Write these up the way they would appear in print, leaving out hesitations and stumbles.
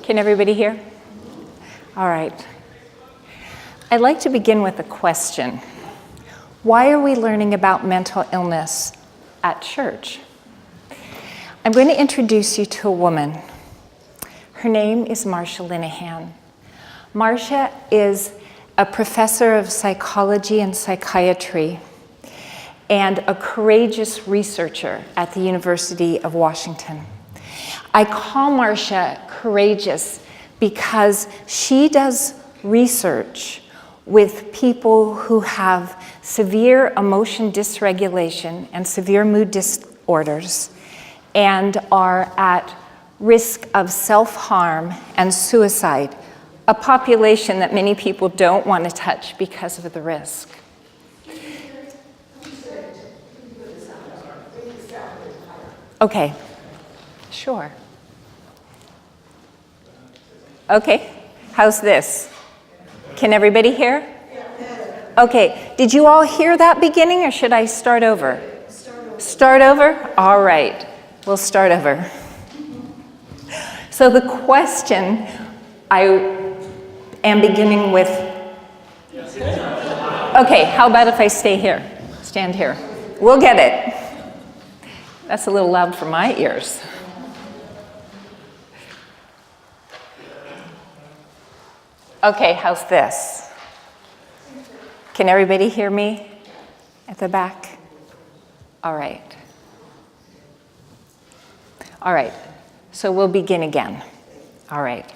Can everybody hear? All right. I'd like to begin with a question. Why are we learning about mental illness at church? I'm going to introduce you to a woman. Her name is Marcia Linehan. Marcia is a professor of psychology and psychiatry and a courageous researcher at the University of Washington. I call Marcia courageous because she does research with people who have severe emotion dysregulation and severe mood disorders and are at risk of self-harm and suicide, a population that many people don't want to touch because of the risk. Okay, sure. Okay, how's this? Can everybody hear? Okay, did you all hear that beginning or should I start over? Start over? All right, we'll start over. So the question I am beginning with, okay, how about if I stay here, stand here? We'll get it. That's a little loud for my ears. Okay, how's this? Can everybody hear me at the back? All right. All right, so we'll begin again. All right.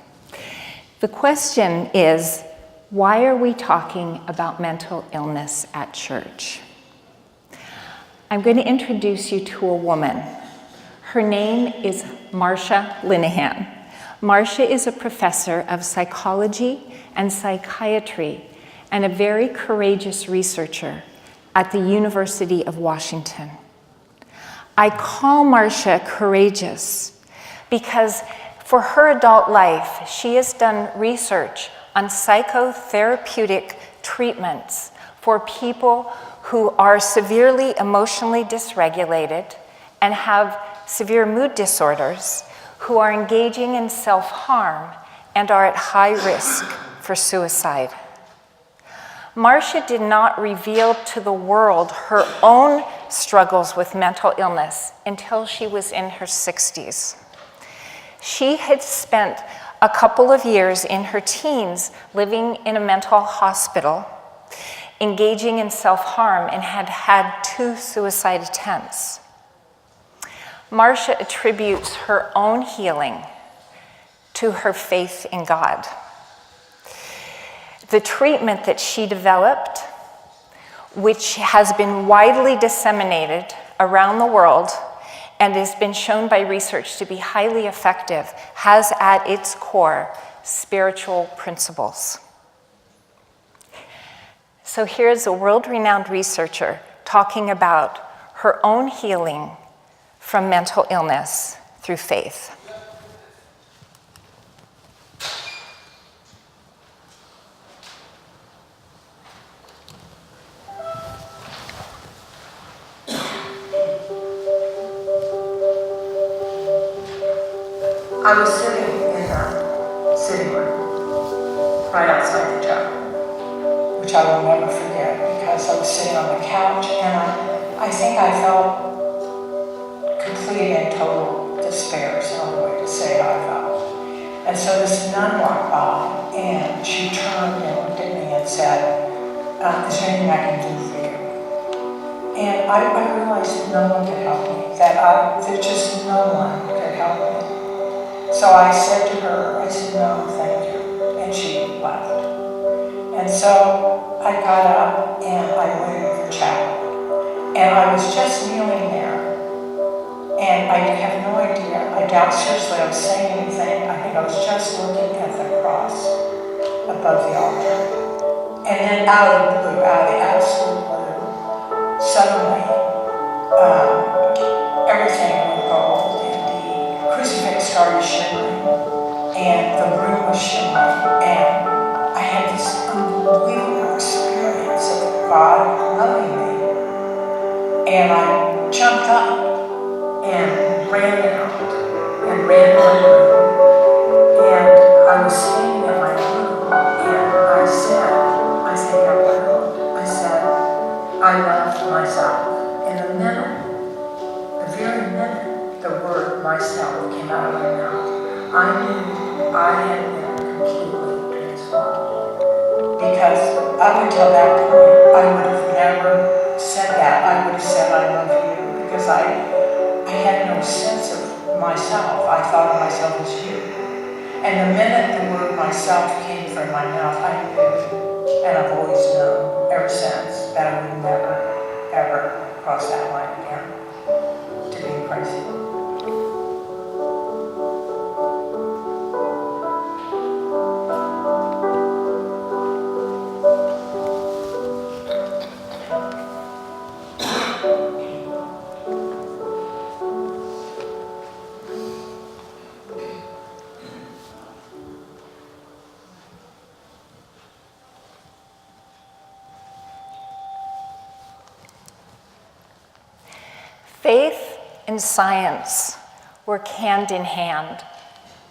The question is, why are we talking about mental illness at church? I'm going to introduce you to a woman. Her name is Marcia Linehan. Marcia is a professor of psychology and psychiatry and a very courageous researcher at the University of Washington. I call Marcia courageous because for her adult life, she has done research on psychotherapeutic treatments for people who are severely emotionally dysregulated and have severe mood disorders, who are engaging in self-harm and are at high risk for suicide. Marcia did not reveal to the world her own struggles with mental illness until she was in her 60s. She had spent a couple of years in her teens living in a mental hospital, engaging in self-harm, and had had 2 suicide attempts. Marcia attributes her own healing to her faith in God. The treatment that she developed, which has been widely disseminated around the world and has been shown by research to be highly effective, has at its core spiritual principles. So here's a world-renowned researcher talking about her own healing from mental illness through faith. I was sitting in our sitting room, right outside the chapel, which I will never forget because I was sitting on the couch and I think I felt complete and total despair is the only way to say how I felt. And so this nun walked by and she turned and looked at me and said, is there anything I can do for you? And I realized that no one could help me, that just no one could help me. So I said to her, no, thank you. And she left. And so I got up and I went into the chapel. And I was just kneeling there. And I have no idea, I doubt seriously I was saying anything. I think I was just looking at the cross above the altar. And then out of the blue, out of the absolute blue, suddenly everything went gold. The crucifix started shimmering, and the room was shimmering, and I had this unbelievable experience of God loving me. And I jumped up and ran out and ran my room. And sound that came out of my mouth, I knew I had been completely transformed. Because up until that point, I would have never said that. I would have said, I love you, because I had no sense of myself. I thought of myself as you. And the minute the word myself came from my mouth, I knew, and I've always known ever since, that I would never, ever cross that line again to being crazy. Faith and science work hand in hand.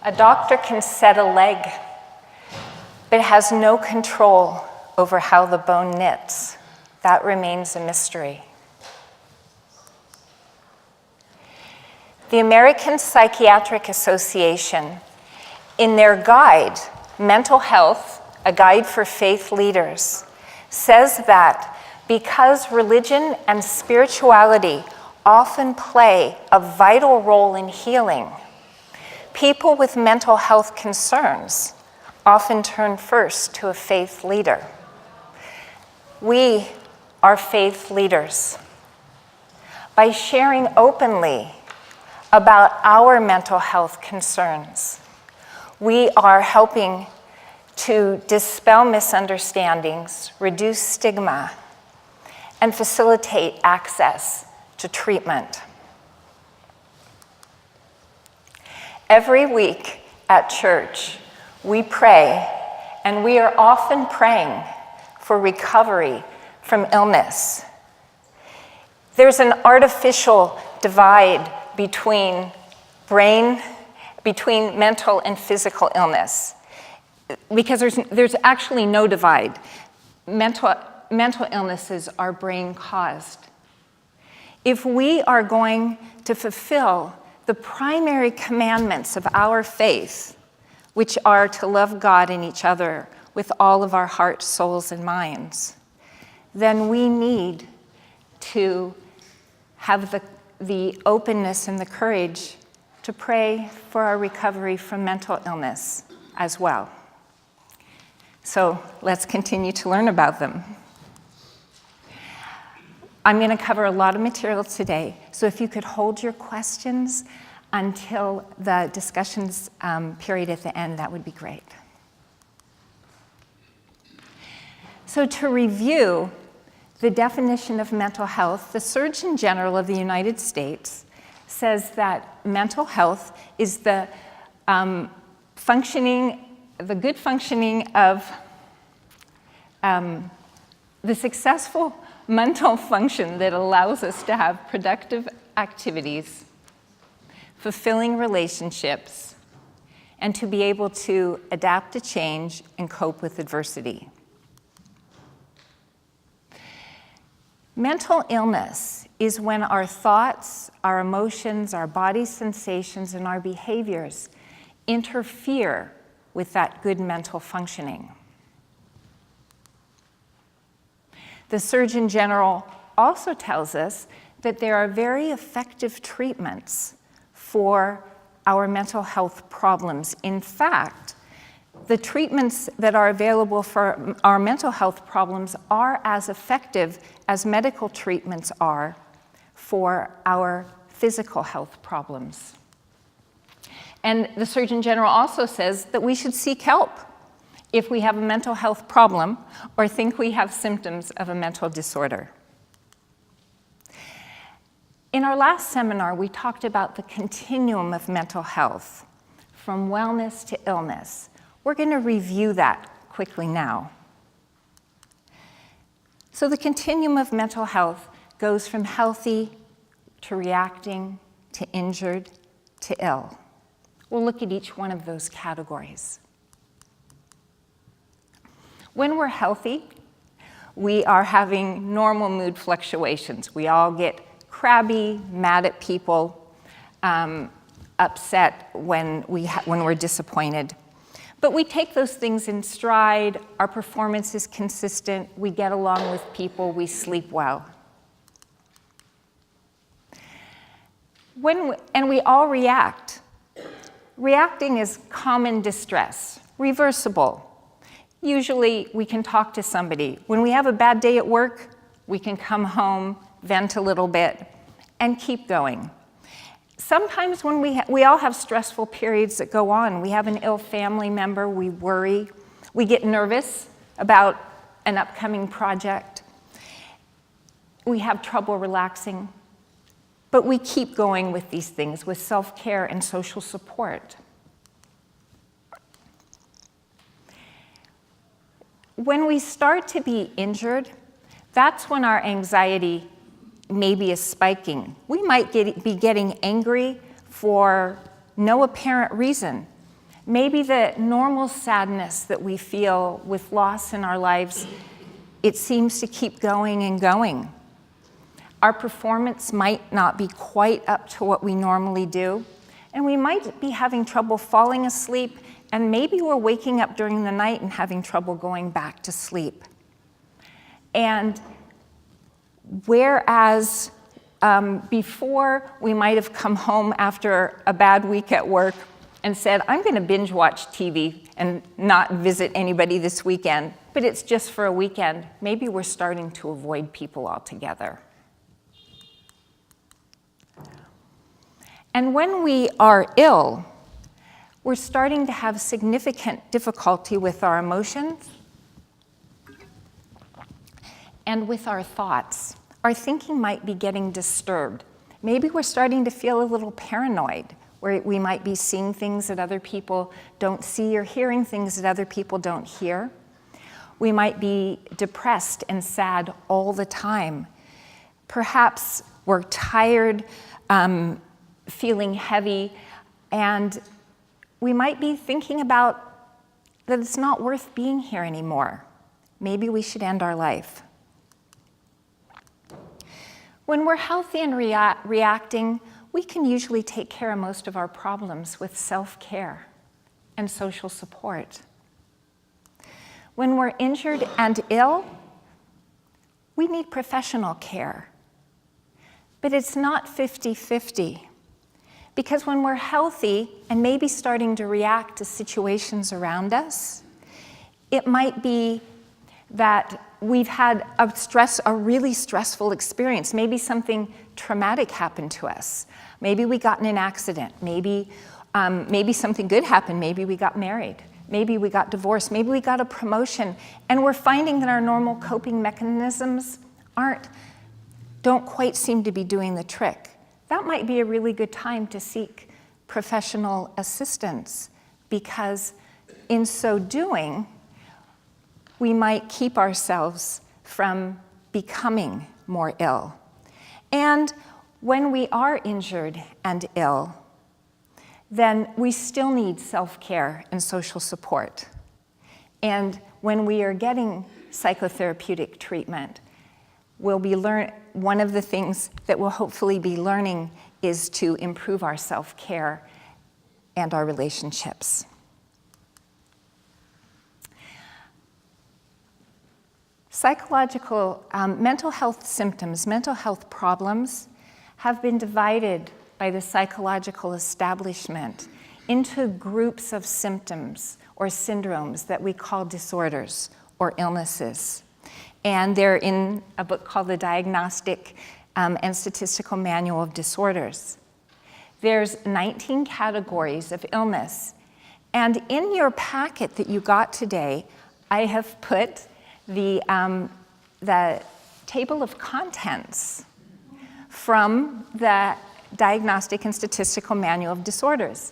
A doctor can set a leg, but has no control over how the bone knits. That remains a mystery. The American Psychiatric Association, in their guide, Mental Health, a Guide for Faith Leaders, says that because religion and spirituality often play a vital role in healing, people with mental health concerns often turn first to a faith leader. We are faith leaders. By sharing openly about our mental health concerns, we are helping to dispel misunderstandings, reduce stigma, and facilitate access to treatment. Every week at church, we pray, and we are often praying for recovery from illness. There's an artificial divide between mental and physical illness, because there's actually no divide. Mental illnesses are brain caused. If we are going to fulfill the primary commandments of our faith, which are to love God and each other with all of our hearts, souls, and minds, then we need to have the openness and the courage to pray for our recovery from mental illness as well. So let's continue to learn about them. I'm going to cover a lot of material today, so if you could hold your questions until the discussions period at the end, that would be great. So to review the definition of mental health, the Surgeon General of the United States says that mental health is the good functioning of the successful mental function that allows us to have productive activities, fulfilling relationships, and to be able to adapt to change and cope with adversity. Mental illness is when our thoughts, our emotions, our body sensations, and our behaviors interfere with that good mental functioning. The Surgeon General also tells us that there are very effective treatments for our mental health problems. In fact, the treatments that are available for our mental health problems are as effective as medical treatments are for our physical health problems. And the Surgeon General also says that we should seek help if we have a mental health problem or think we have symptoms of a mental disorder. In our last seminar, we talked about the continuum of mental health, from wellness to illness. We're going to review that quickly now. So the continuum of mental health goes from healthy to reacting to injured to ill. We'll look at each one of those categories. When we're healthy, we are having normal mood fluctuations. We all get crabby, mad at people. upset when we're disappointed. But we take those things in stride, our performance is consistent, we get along with people, we sleep well. And we all react. Reacting is common distress, reversible. Usually we can talk to somebody. When we have a bad day at work, we can come home, vent a little bit, and keep going. Sometimes when we all have stressful periods that go on. We have an ill family member, we worry, we get nervous about an upcoming project. We have trouble relaxing. But we keep going with these things, with self-care and social support. When we start to be injured, that's when our anxiety maybe is spiking. We might be getting angry for no apparent reason. Maybe the normal sadness that we feel with loss in our lives, it seems to keep going and going. Our performance might not be quite up to what we normally do, and we might be having trouble falling asleep, and maybe we're waking up during the night and having trouble going back to sleep. And whereas before we might have come home after a bad week at work and said, I'm going to binge watch TV and not visit anybody this weekend, but it's just for a weekend, maybe we're starting to avoid people altogether. And when we are ill, we're starting to have significant difficulty with our emotions and with our thoughts. Our thinking might be getting disturbed. Maybe we're starting to feel a little paranoid, where we might be seeing things that other people don't see or hearing things that other people don't hear. We might be depressed and sad all the time. Perhaps we're tired, feeling heavy, and we might be thinking about that it's not worth being here anymore. Maybe we should end our life. When we're healthy and reacting, we can usually take care of most of our problems with self-care and social support. When we're injured and ill, we need professional care. But it's not 50-50. Because when we're healthy and maybe starting to react to situations around us, it might be that we've had a really stressful experience. Maybe something traumatic happened to us. Maybe we got in an accident. Maybe something good happened. Maybe we got married. Maybe we got divorced. Maybe we got a promotion. And we're finding that our normal coping mechanisms don't quite seem to be doing the trick. That might be a really good time to seek professional assistance, because in so doing, we might keep ourselves from becoming more ill. And when we are injured and ill, then we still need self-care and social support. And when we are getting psychotherapeutic treatment, one of the things that we'll hopefully be learning is to improve our self-care and our relationships. Psychological, mental health symptoms, mental health problems have been divided by the psychological establishment into groups of symptoms or syndromes that we call disorders or illnesses. And they're in a book called the Diagnostic and Statistical Manual of Disorders. There's 19 categories of illness. And in your packet that you got today, I have put the table of contents from the Diagnostic and Statistical Manual of Disorders.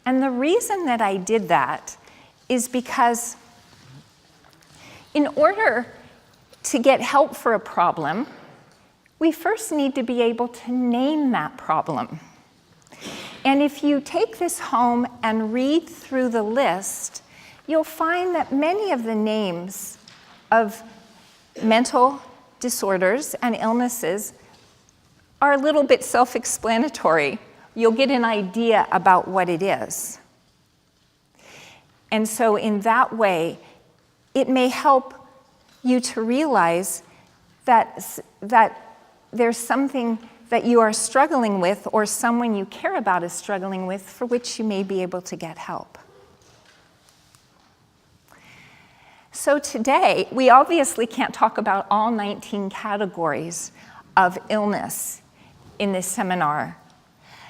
And the reason that I did that is because in order to get help for a problem, we first need to be able to name that problem. And if you take this home and read through the list, you'll find that many of the names of mental disorders and illnesses are a little bit self-explanatory. you'll get an idea about what it is. And so in that way, it may help you to realize that there's something that you are struggling with or someone you care about is struggling with for which you may be able to get help. So today, we obviously can't talk about all 19 categories of illness in this seminar.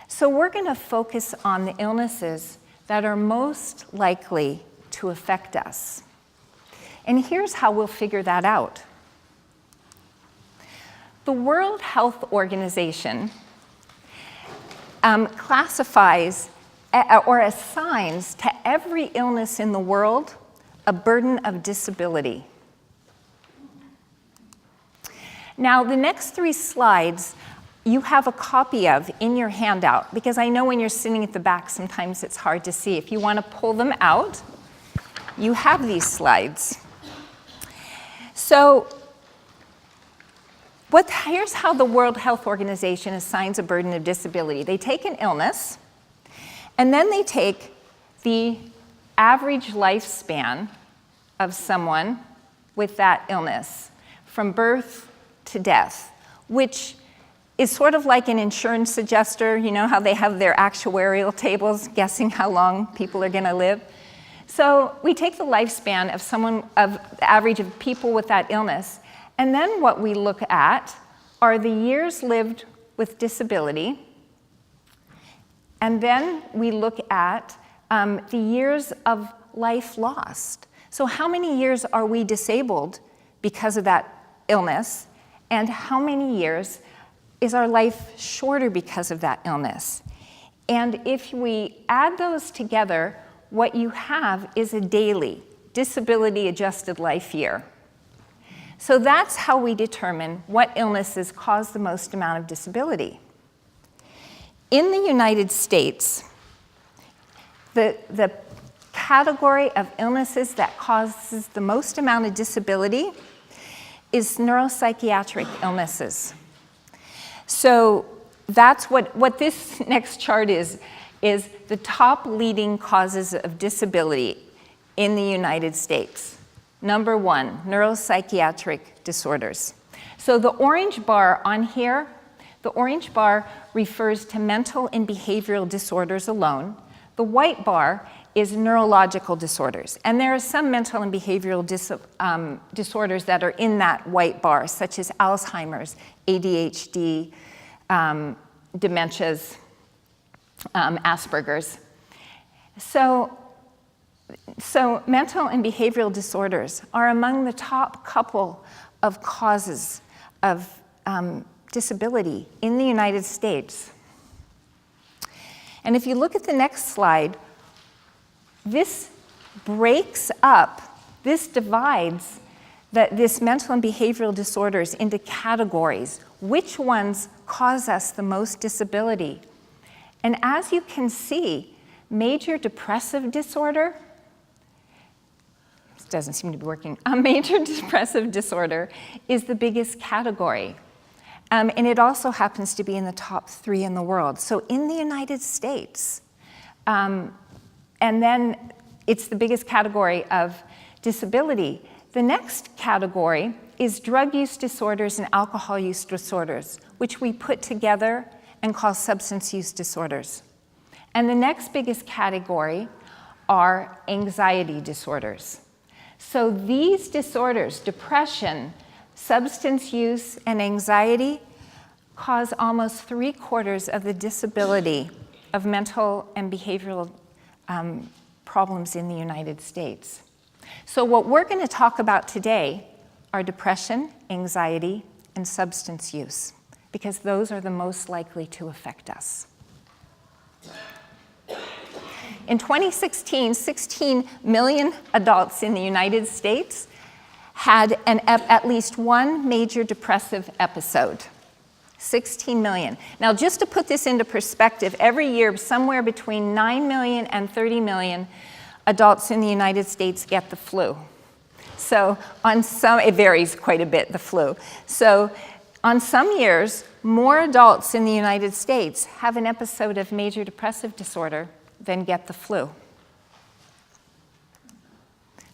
So we're going to focus on the illnesses that are most likely to affect us. And here's how we'll figure that out. The World Health Organization classifies or assigns to every illness in the world a burden of disability. Now, the next 3 slides you have a copy of in your handout, because I know when you're sitting at the back, sometimes it's hard to see. If you want to pull them out, you have these slides. So, here's how the World Health Organization assigns a burden of disability. They take an illness, and then they take the average lifespan of someone with that illness from birth to death, which is sort of like an insurance adjuster. You know how they have their actuarial tables guessing how long people are going to live? So we take the lifespan of the average of people with that illness, and then what we look at are the years lived with disability, and then we look at the years of life lost. So how many years are we disabled because of that illness, and how many years is our life shorter because of that illness? And if we add those together, what you have is a daily disability-adjusted life year. So that's how we determine what illnesses cause the most amount of disability. In the United States, the category of illnesses that causes the most amount of disability is neuropsychiatric illnesses. So that's what this next chart is the top leading causes of disability in the United States. Number 1, neuropsychiatric disorders. So the orange bar on here, the orange bar refers to mental and behavioral disorders alone. The white bar is neurological disorders. And there are some mental and behavioral disorders that are in that white bar, such as Alzheimer's, ADHD, dementias, Asperger's. So mental and behavioral disorders are among the top couple of causes of disability in the United States. And if you look at the next slide, this breaks up, this divides this mental and behavioral disorders into categories. Which ones cause us the most disability? And as you can see, major depressive disorder, this doesn't seem to be working, a major depressive disorder is the biggest category. And it also happens to be in the top 3 in the world. So in the United States, and then it's the biggest category of disability. The next category is drug use disorders and alcohol use disorders, which we put together and call substance use disorders. And the next biggest category are anxiety disorders. So these disorders, depression, substance use, and anxiety, cause almost 3/4 of the disability of mental and behavioral problems in the United States. So what we're going to talk about today are depression, anxiety, and substance use, because those are the most likely to affect us. In 2016, 16 million adults in the United States had at least one major depressive episode. 16 million. Now, just to put this into perspective, every year somewhere between 9 million and 30 million adults in the United States get the flu. So on some, it varies quite a bit, the flu. So On some years, more adults in the United States have an episode of major depressive disorder than get the flu.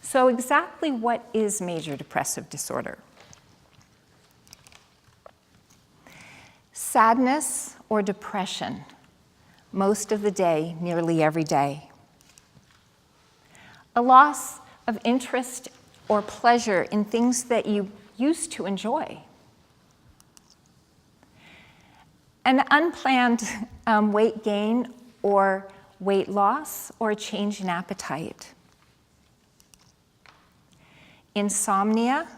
So exactly what is major depressive disorder? Sadness or depression, most of the day, nearly every day. A loss of interest or pleasure in things that you used to enjoy. An unplanned weight gain or weight loss or a change in appetite. Insomnia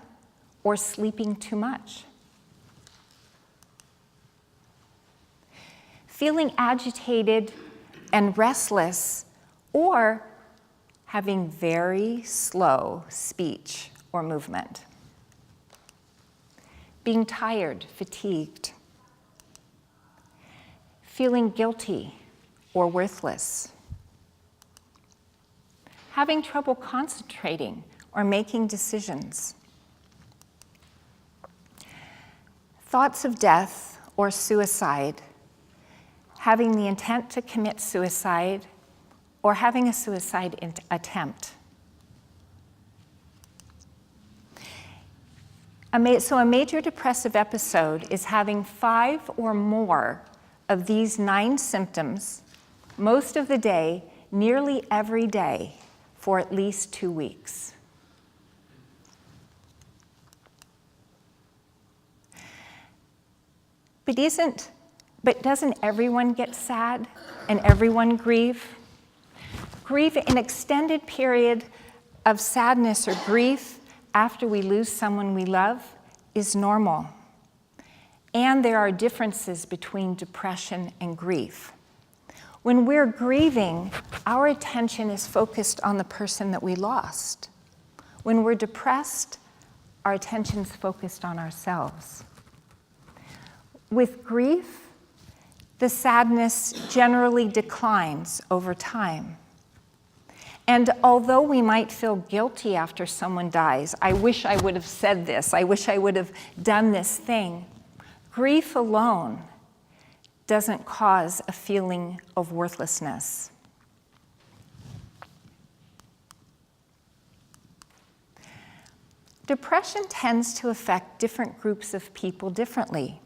or sleeping too much. Feeling agitated and restless or having very slow speech or movement. Being tired, fatigued. Feeling guilty or worthless. Having trouble concentrating or making decisions. Thoughts of death or suicide. Having the intent to commit suicide or having a suicide attempt. So a major depressive episode is having 5 or more of these 9 symptoms most of the day, nearly every day, for at least 2 weeks. But doesn't everyone get sad and everyone grieve? Grieve, an extended period of sadness or grief after we lose someone we love, is normal. And there are differences between depression and grief. When we're grieving, our attention is focused on the person that we lost. When we're depressed, our attention's focused on ourselves. With grief, the sadness generally declines over time. And although we might feel guilty after someone dies, I wish I would have said this, I wish I would have done this thing, grief alone doesn't cause a feeling of worthlessness. Depression tends to affect different groups of people differently.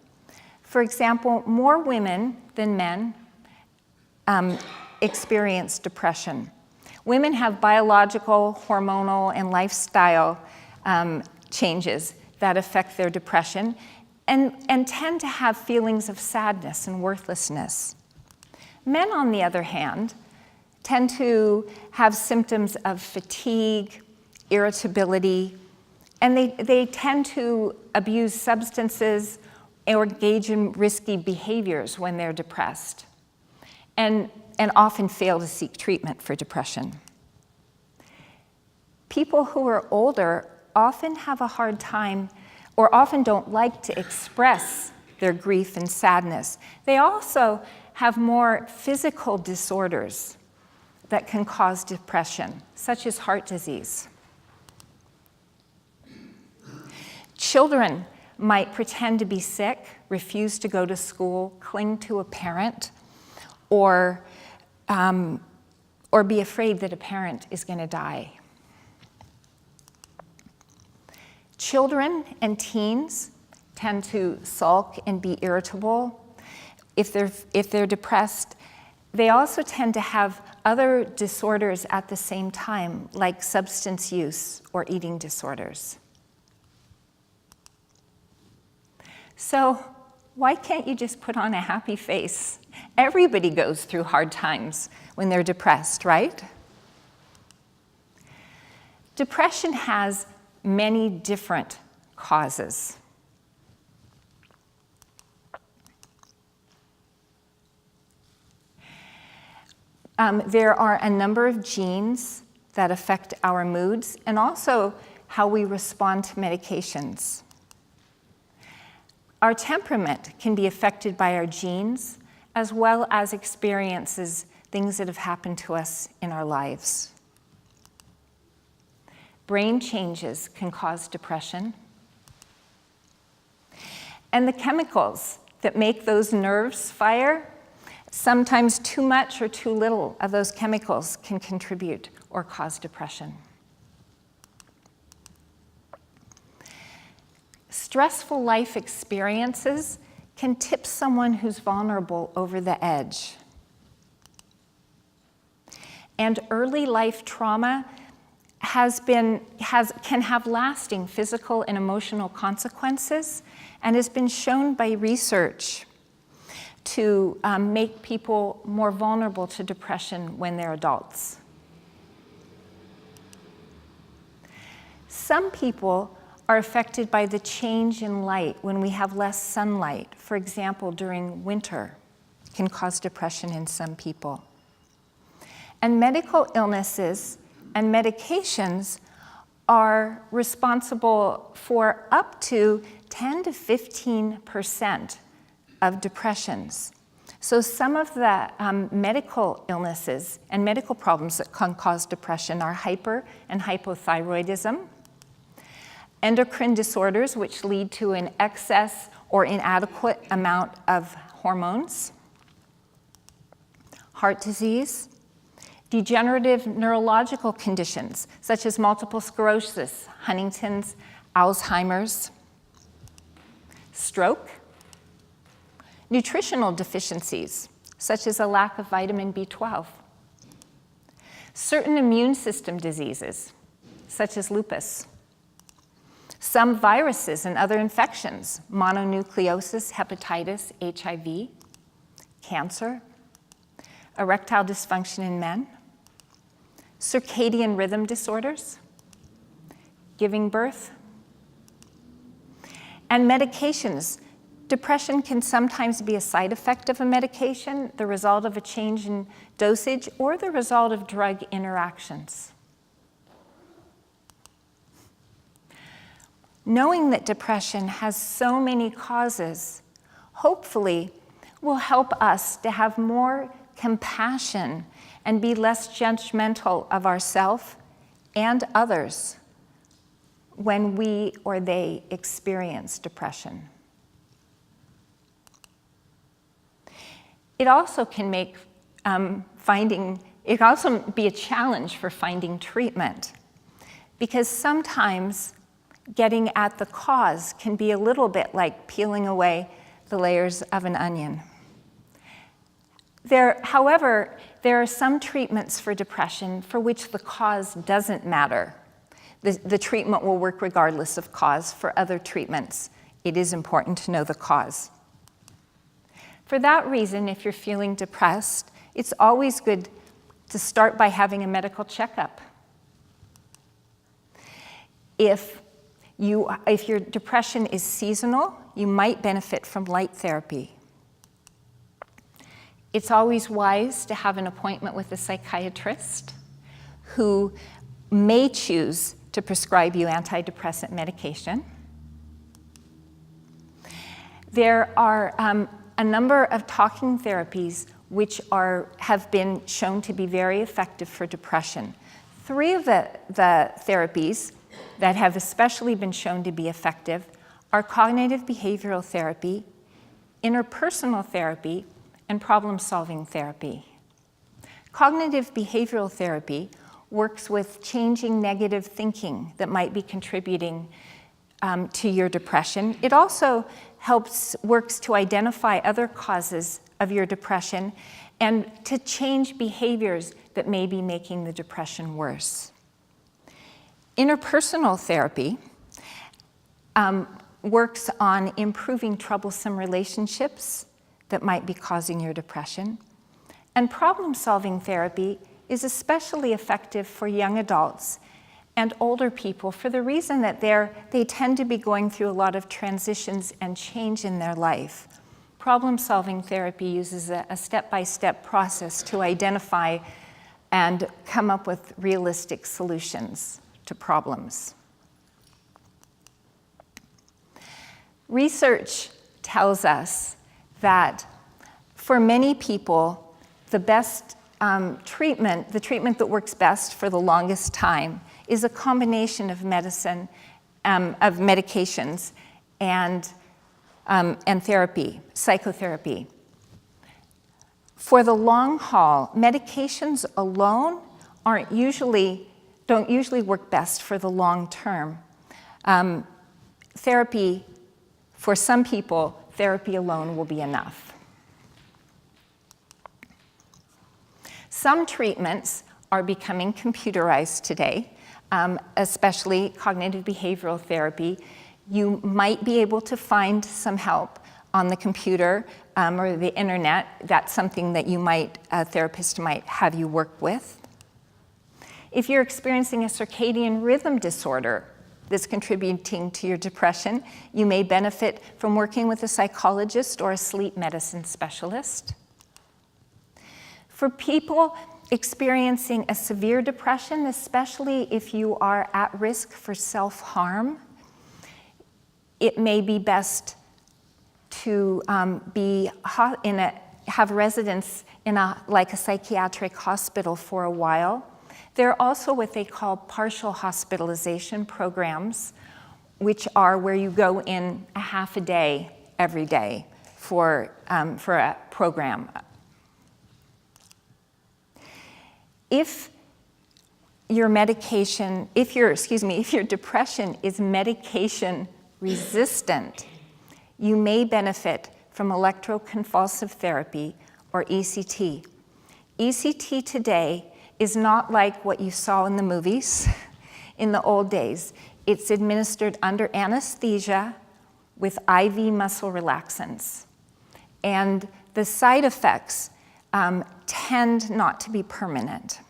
For example, more women than men experience depression. Women have biological, hormonal, and lifestyle changes that affect their depression and tend to have feelings of sadness and worthlessness. Men, on the other hand, tend to have symptoms of fatigue, irritability, and they tend to abuse substances or engage in risky behaviors when they're depressed, and often fail to seek treatment for depression. People who are older often have a hard time or often don't like to express their grief and sadness. They also have more physical disorders that can cause depression, such as heart disease. Children might pretend to be sick, refuse to go to school, cling to a parent, or be afraid that a parent is going to die. Children and teens tend to sulk and be irritable. If they're depressed, they also tend to have other disorders at the same time, like substance use or eating disorders. So why can't you just put on a happy face? Everybody goes through hard times when they're depressed, right? Depression has many different causes. There are a number of genes that affect our moods and also how we respond to medications. Our temperament can be affected by our genes as well as experiences, things that have happened to us in our lives. Brain changes can cause depression. And the chemicals that make those nerves fire, sometimes too much or too little of those chemicals can contribute or cause depression. Stressful life experiences can tip someone who's vulnerable over the edge. And early life trauma can have lasting physical and emotional consequences, and has been shown by research to make people more vulnerable to depression when they're adults. Some people are affected by the change in light when we have less sunlight. For example, during winter, can cause depression in some people. And medical illnesses and medications are responsible for up to 10 to 15% of depressions. So some of the medical illnesses and medical problems that can cause depression are hyper and hypothyroidism, endocrine disorders, which lead to an excess or inadequate amount of hormones, heart disease, degenerative neurological conditions such as multiple sclerosis, Huntington's, Alzheimer's, stroke, nutritional deficiencies such as a lack of vitamin B12, certain immune system diseases such as lupus, some viruses and other infections, mononucleosis, hepatitis, HIV, cancer, erectile dysfunction in men, circadian rhythm disorders, giving birth, and medications. Depression can sometimes be a side effect of a medication, the result of a change in dosage, or the result of drug interactions. Knowing that depression has so many causes, hopefully will help us to have more compassion and be less judgmental of ourselves and others when we or they experience depression. It also can make it can also be a challenge for finding treatment, because sometimes getting at the cause can be a little bit like peeling away the layers of an onion. However, there are some treatments for depression for which the cause doesn't matter. The treatment will work regardless of cause. For other treatments, it is important to know the cause. For that reason, if you're feeling depressed, it's always good to start by having a medical checkup. If your depression is seasonal, you might benefit from light therapy. It's always wise to have an appointment with a psychiatrist who may choose to prescribe you antidepressant medication. There are a number of talking therapies which have been shown to be very effective for depression. 3 of the therapies that have especially been shown to be effective are cognitive behavioral therapy, interpersonal therapy, and problem-solving therapy. Cognitive behavioral therapy works with changing negative thinking that might be contributing to your depression. It also works to identify other causes of your depression and to change behaviors that may be making the depression worse. Interpersonal therapy works on improving troublesome relationships that might be causing your depression. And problem-solving therapy is especially effective for young adults and older people for the reason that they tend to be going through a lot of transitions and change in their life. Problem-solving therapy uses a step-by-step process to identify and come up with realistic solutions to problems. Research tells us that for many people, the best treatment, the treatment that works best for the longest time, is a combination of medications and and therapy, psychotherapy. For the long haul, medications alone don't usually work best for the long term. Therapy, for some people, therapy alone will be enough. Some treatments are becoming computerized today, especially cognitive behavioral therapy. You might be able to find some help on the computer or the internet. That's something that a therapist might have you work with. If you're experiencing a circadian rhythm disorder that's contributing to your depression, you may benefit from working with a psychologist or a sleep medicine specialist. For people experiencing a severe depression, especially if you are at risk for self-harm, it may be best to have residence in a psychiatric hospital for a while. There are also what they call partial hospitalization programs, which are where you go in a half a day every day for a program. If your depression is medication resistant, you may benefit from electroconvulsive therapy or ECT. ECT today is not like what you saw in the movies in the old days. It's administered under anesthesia with IV muscle relaxants. And the side effects tend not to be permanent.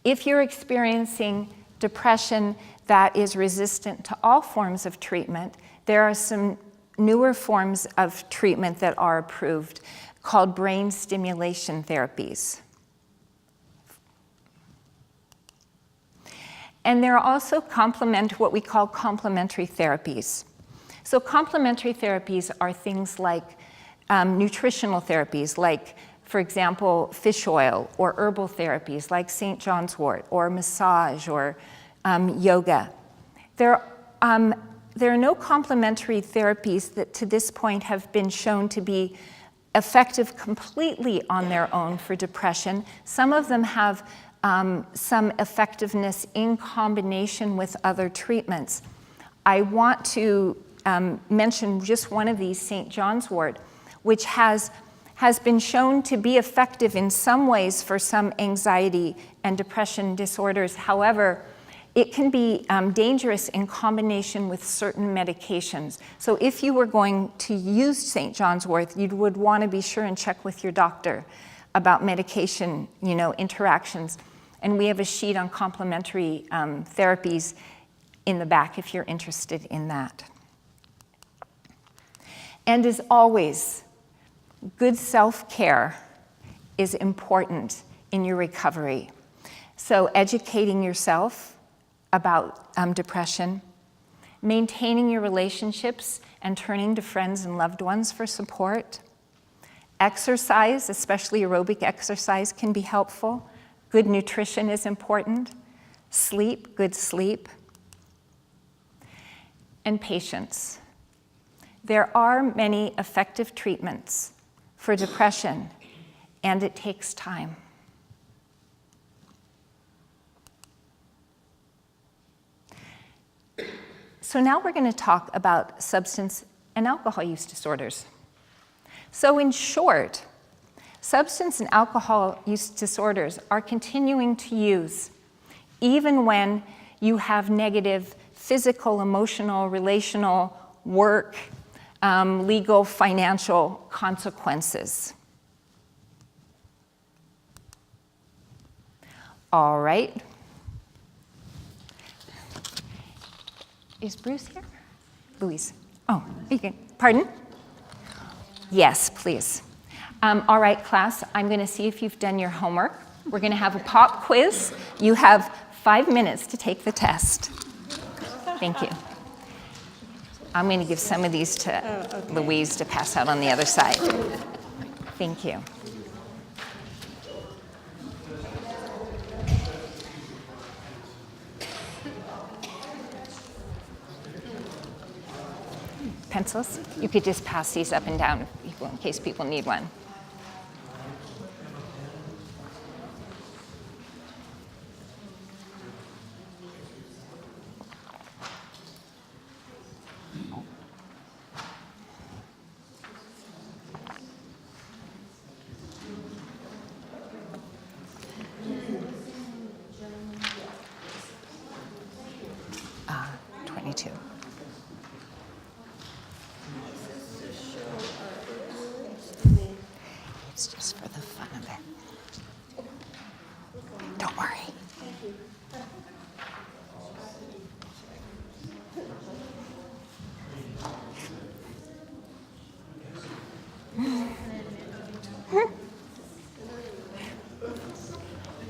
If you're experiencing depression that is resistant to all forms of treatment, there are some newer forms of treatment that are approved called brain stimulation therapies. And there are also what we call complementary therapies. So complementary therapies are things like nutritional therapies, like, for example, fish oil, or herbal therapies like St. John's wort, or massage, or yoga. There are no complementary therapies that to this point have been shown to be effective completely on their own for depression. Some of them have some effectiveness in combination with other treatments. I want to mention just one of these, St. John's wort, which has been shown to be effective in some ways for some anxiety and depression disorders. However, it can be dangerous in combination with certain medications. So if you were going to use St. John's wort, you would want to be sure and check with your doctor about medication, interactions. And we have a sheet on complementary therapies in the back if you're interested in that. And as always, good self-care is important in your recovery. So educating yourself about depression, maintaining your relationships and turning to friends and loved ones for support. Exercise, especially aerobic exercise, can be helpful. Good nutrition is important. Sleep, good sleep. And patience. There are many effective treatments for depression, and it takes time. So now we're going to talk about substance and alcohol use disorders. So in short, substance and alcohol use disorders are continuing to use even when you have negative physical, emotional, relational, work, legal, financial consequences. All right. Is Bruce here? Louise. Oh, you can. Pardon? Yes, please. All right, class, I'm going to see if you've done your homework. We're going to have a pop quiz. You have 5 minutes to take the test. Thank you. I'm going to give some of these to Louise to pass out on the other side. Thank you. pencils? You could just pass these up and down in case people need one. Ah, 22. It's just for the fun of it. Don't worry.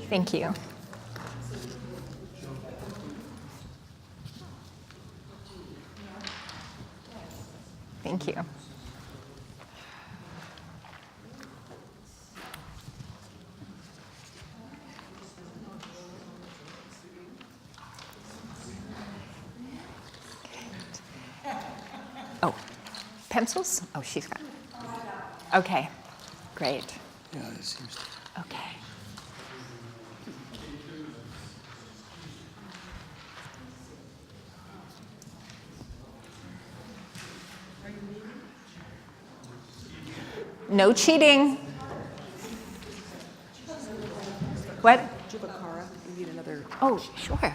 Thank you. Thank you. Oh, pencils? Oh, she's got. Okay, great. Yeah, it seems to. Okay. No cheating. What? Jubakara, you need another. Oh, sure. Okay,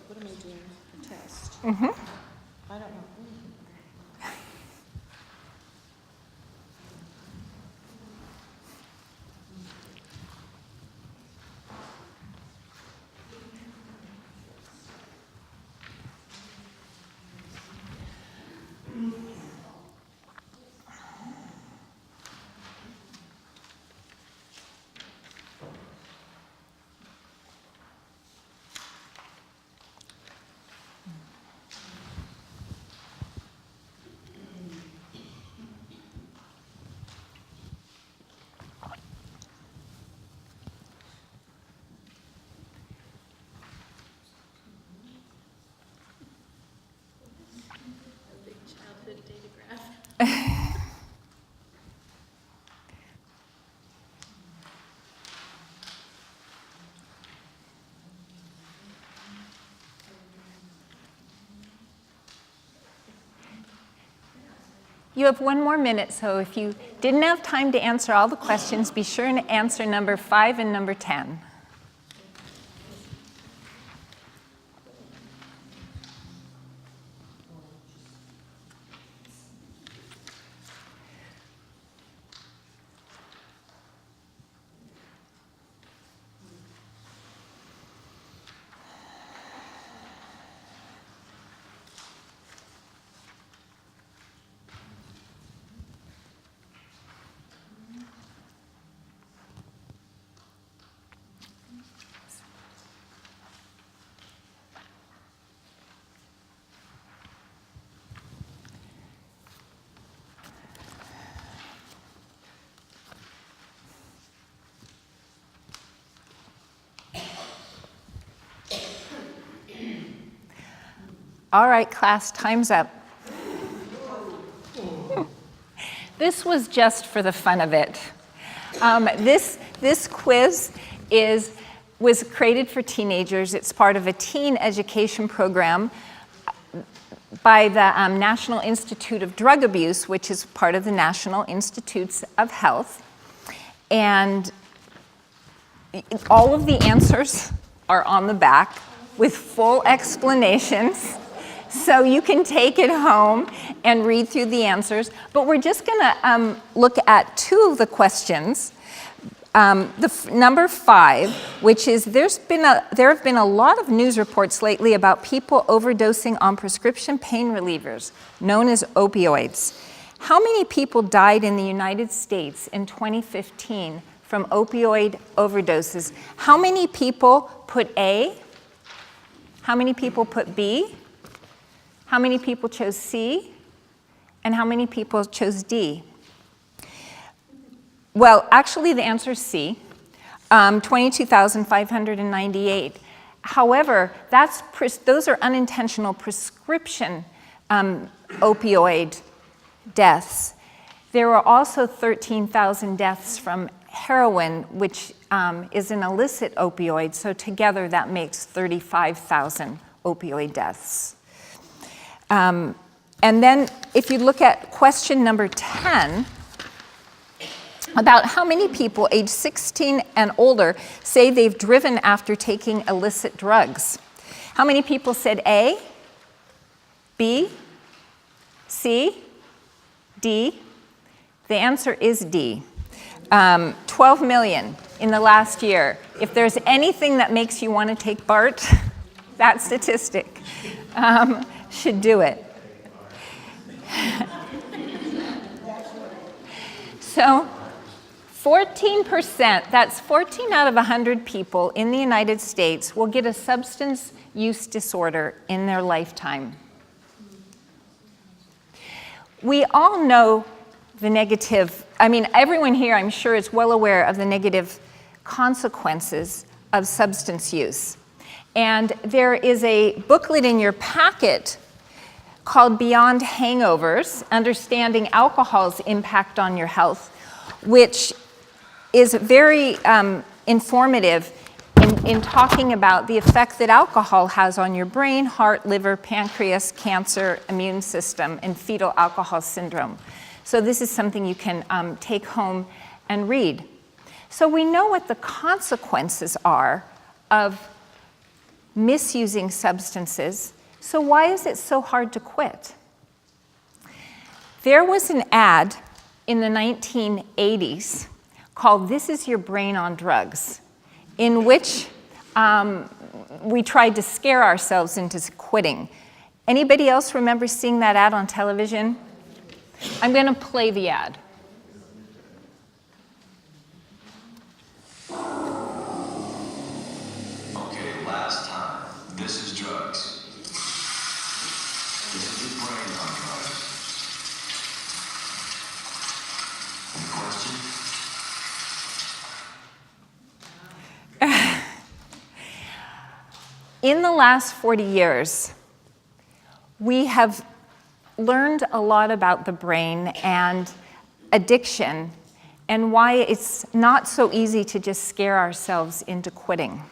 what am I doing? A test? Mm-hmm. I don't know. Childhood data graph. You have one more minute, so if you didn't have time to answer all the questions, be sure to answer number 5 and number 10. All right, class, time's up. This was just for the fun of it. This quiz was created for teenagers. It's part of a teen education program by the National Institute of Drug Abuse, which is part of the National Institutes of Health. And all of the answers are on the back with full explanations. So you can take it home and read through the answers. But we're just going to look at 2 of the questions. Number 5, which is there have been a lot of news reports lately about people overdosing on prescription pain relievers, known as opioids. How many people died in the United States in 2015 from opioid overdoses? How many people put A? How many people put B? How many people chose C? And how many people chose D? Well, actually, the answer is C, 22,598. However, those are unintentional prescription opioid deaths. There were also 13,000 deaths from heroin, which is an illicit opioid, so together that makes 35,000 opioid deaths. And then if you look at question number 10, about how many people age 16 and older say they've driven after taking illicit drugs. How many people said A, B, C, D? The answer is D. 12 million in the last year. If there's anything that makes you want to take BART, that statistic should do it. So 14%, that's 14 out of 100 people in the United States will get a substance use disorder in their lifetime. We all know the negative, everyone here I'm sure is well aware of the negative consequences of substance use. And there is a booklet in your packet called Beyond Hangovers, Understanding Alcohol's Impact on Your Health, which is very informative in talking about the effect that alcohol has on your brain, heart, liver, pancreas, cancer, immune system, and fetal alcohol syndrome. So this is something you can take home and read. So we know what the consequences are of misusing substances. So why is it so hard to quit? There was an ad in the 1980s called This Is Your Brain on Drugs, in which we tried to scare ourselves into quitting. Anybody else remember seeing that ad on television? I'm going to play the ad. Okay, last time. This is drugs. This is your brain on drugs. Any question? In the last 40 years, we have learned a lot about the brain and addiction and why it's not so easy to just scare ourselves into quitting.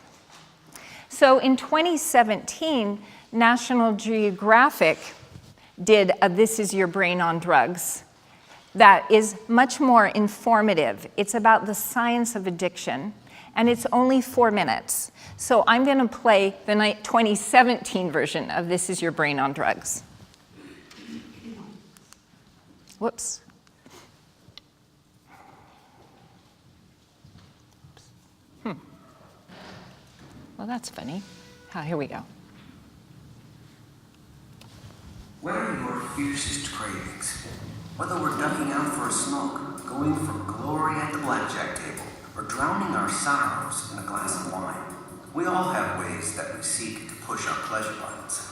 So in 2017, National Geographic did a This Is Your Brain on Drugs that is much more informative. It's about the science of addiction, and it's only 4 minutes. So I'm going to play the 2017 version of This Is Your Brain on Drugs. Whoops. Well, that's funny. Here we go. What are your fiercest cravings? Whether we're ducking out for a smoke, going for glory at the blackjack table, or drowning our sorrows in a glass of wine, we all have ways that we seek to push our pleasure buttons.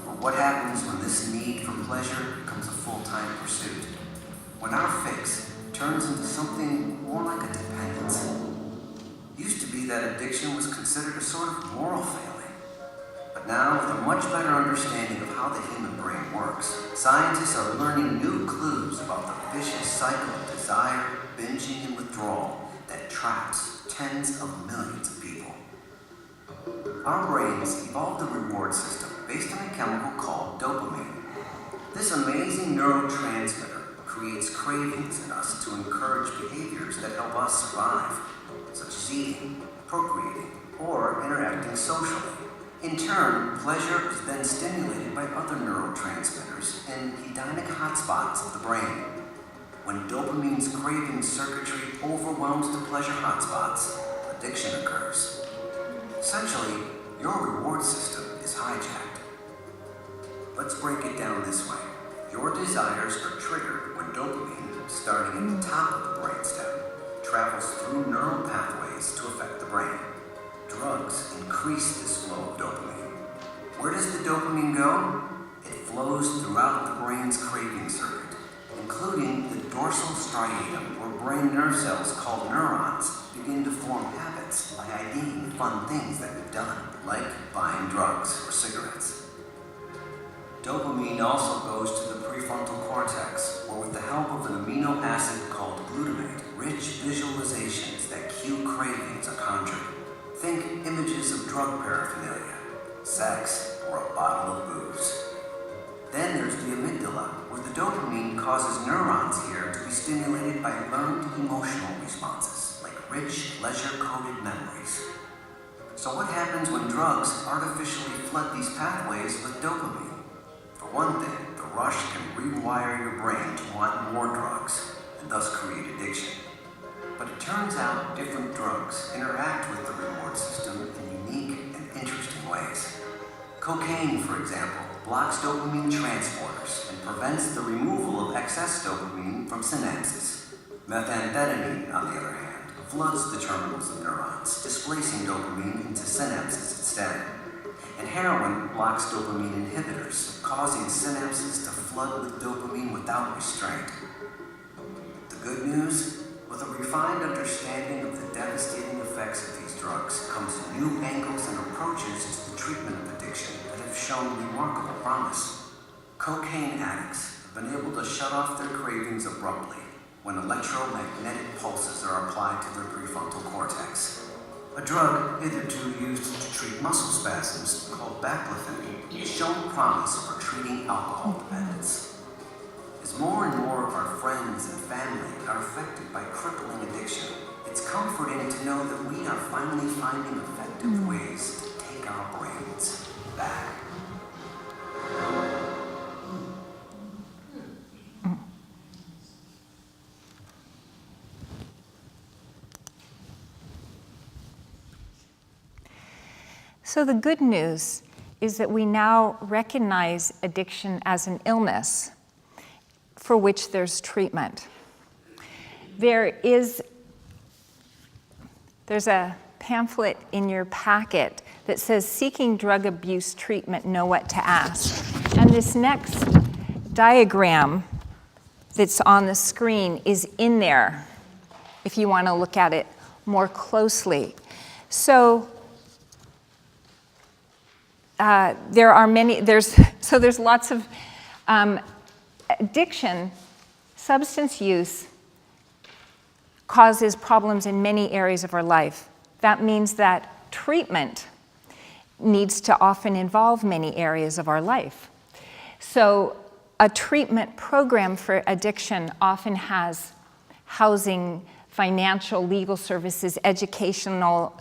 But what happens when this need for pleasure becomes a full-time pursuit? When our fix turns into something more like a dependence. It used to be that addiction was considered a sort of moral failing. But now, with a much better understanding of how the human brain works, scientists are learning new clues about the vicious cycle of desire, binging, and withdrawal that traps tens of millions of people. Our brains evolved a reward system based on a chemical called dopamine. This amazing neurotransmitter creates cravings in us to encourage behaviors that help us survive, such as eating, procreating, or interacting socially. In turn, pleasure is then stimulated by other neurotransmitters in hedonic hotspots of the brain. When dopamine's craving circuitry overwhelms the pleasure hotspots, addiction occurs. Essentially, your reward system is hijacked. Let's break it down this way. Your desires are triggered when dopamine, starting at the top of the brainstem, travels through neural pathways to affect the brain. Drugs increase this flow of dopamine. Where does the dopamine go? It flows throughout the brain's craving circuit, including the dorsal striatum, where brain nerve cells called neurons begin to form habits by IDing fun things that we've done, like buying drugs or cigarettes. Dopamine also goes to the prefrontal cortex, where with the help of an amino acid called glutamate, rich visualizations that cue cravings are conjured. Think images of drug paraphernalia, sex, or a bottle of booze. Then there's the amygdala, where the dopamine causes neurons here to be stimulated by learned emotional responses, like rich, leisure-coded memories. So what happens when drugs artificially flood these pathways with dopamine? For one thing, the rush can rewire your brain to want more drugs, and thus create addiction. But it turns out different drugs interact with the reward system in unique and interesting ways. Cocaine, for example, blocks dopamine transporters and prevents the removal of excess dopamine from synapses. Methamphetamine, on the other hand, floods the terminals of neurons, displacing dopamine into synapses instead. And heroin blocks dopamine inhibitors, causing synapses to flood with dopamine without restraint. The good news? With a refined understanding of the devastating effects of these drugs comes new angles and approaches to the treatment of addiction that have shown remarkable promise. Cocaine addicts have been able to shut off their cravings abruptly when electromagnetic pulses are applied to their prefrontal cortex. A drug hitherto used to treat muscle spasms called baclofen has shown promise for treating alcohol dependence. As more and more of our friends and family are affected by crippling addiction, it's comforting to know that we are finally finding effective ways to take our brains back. So the good news is that we now recognize addiction as an illness for which there's treatment. There's a pamphlet in your packet that says, "Seeking Drug Abuse Treatment, Know What to Ask." And this next diagram that's on the screen is in there if you want to look at it more closely. So there's lots of addiction. Substance use causes problems in many areas of our life. That means that treatment needs to often involve many areas of our life. So a treatment program for addiction often has housing, financial, legal services, educational,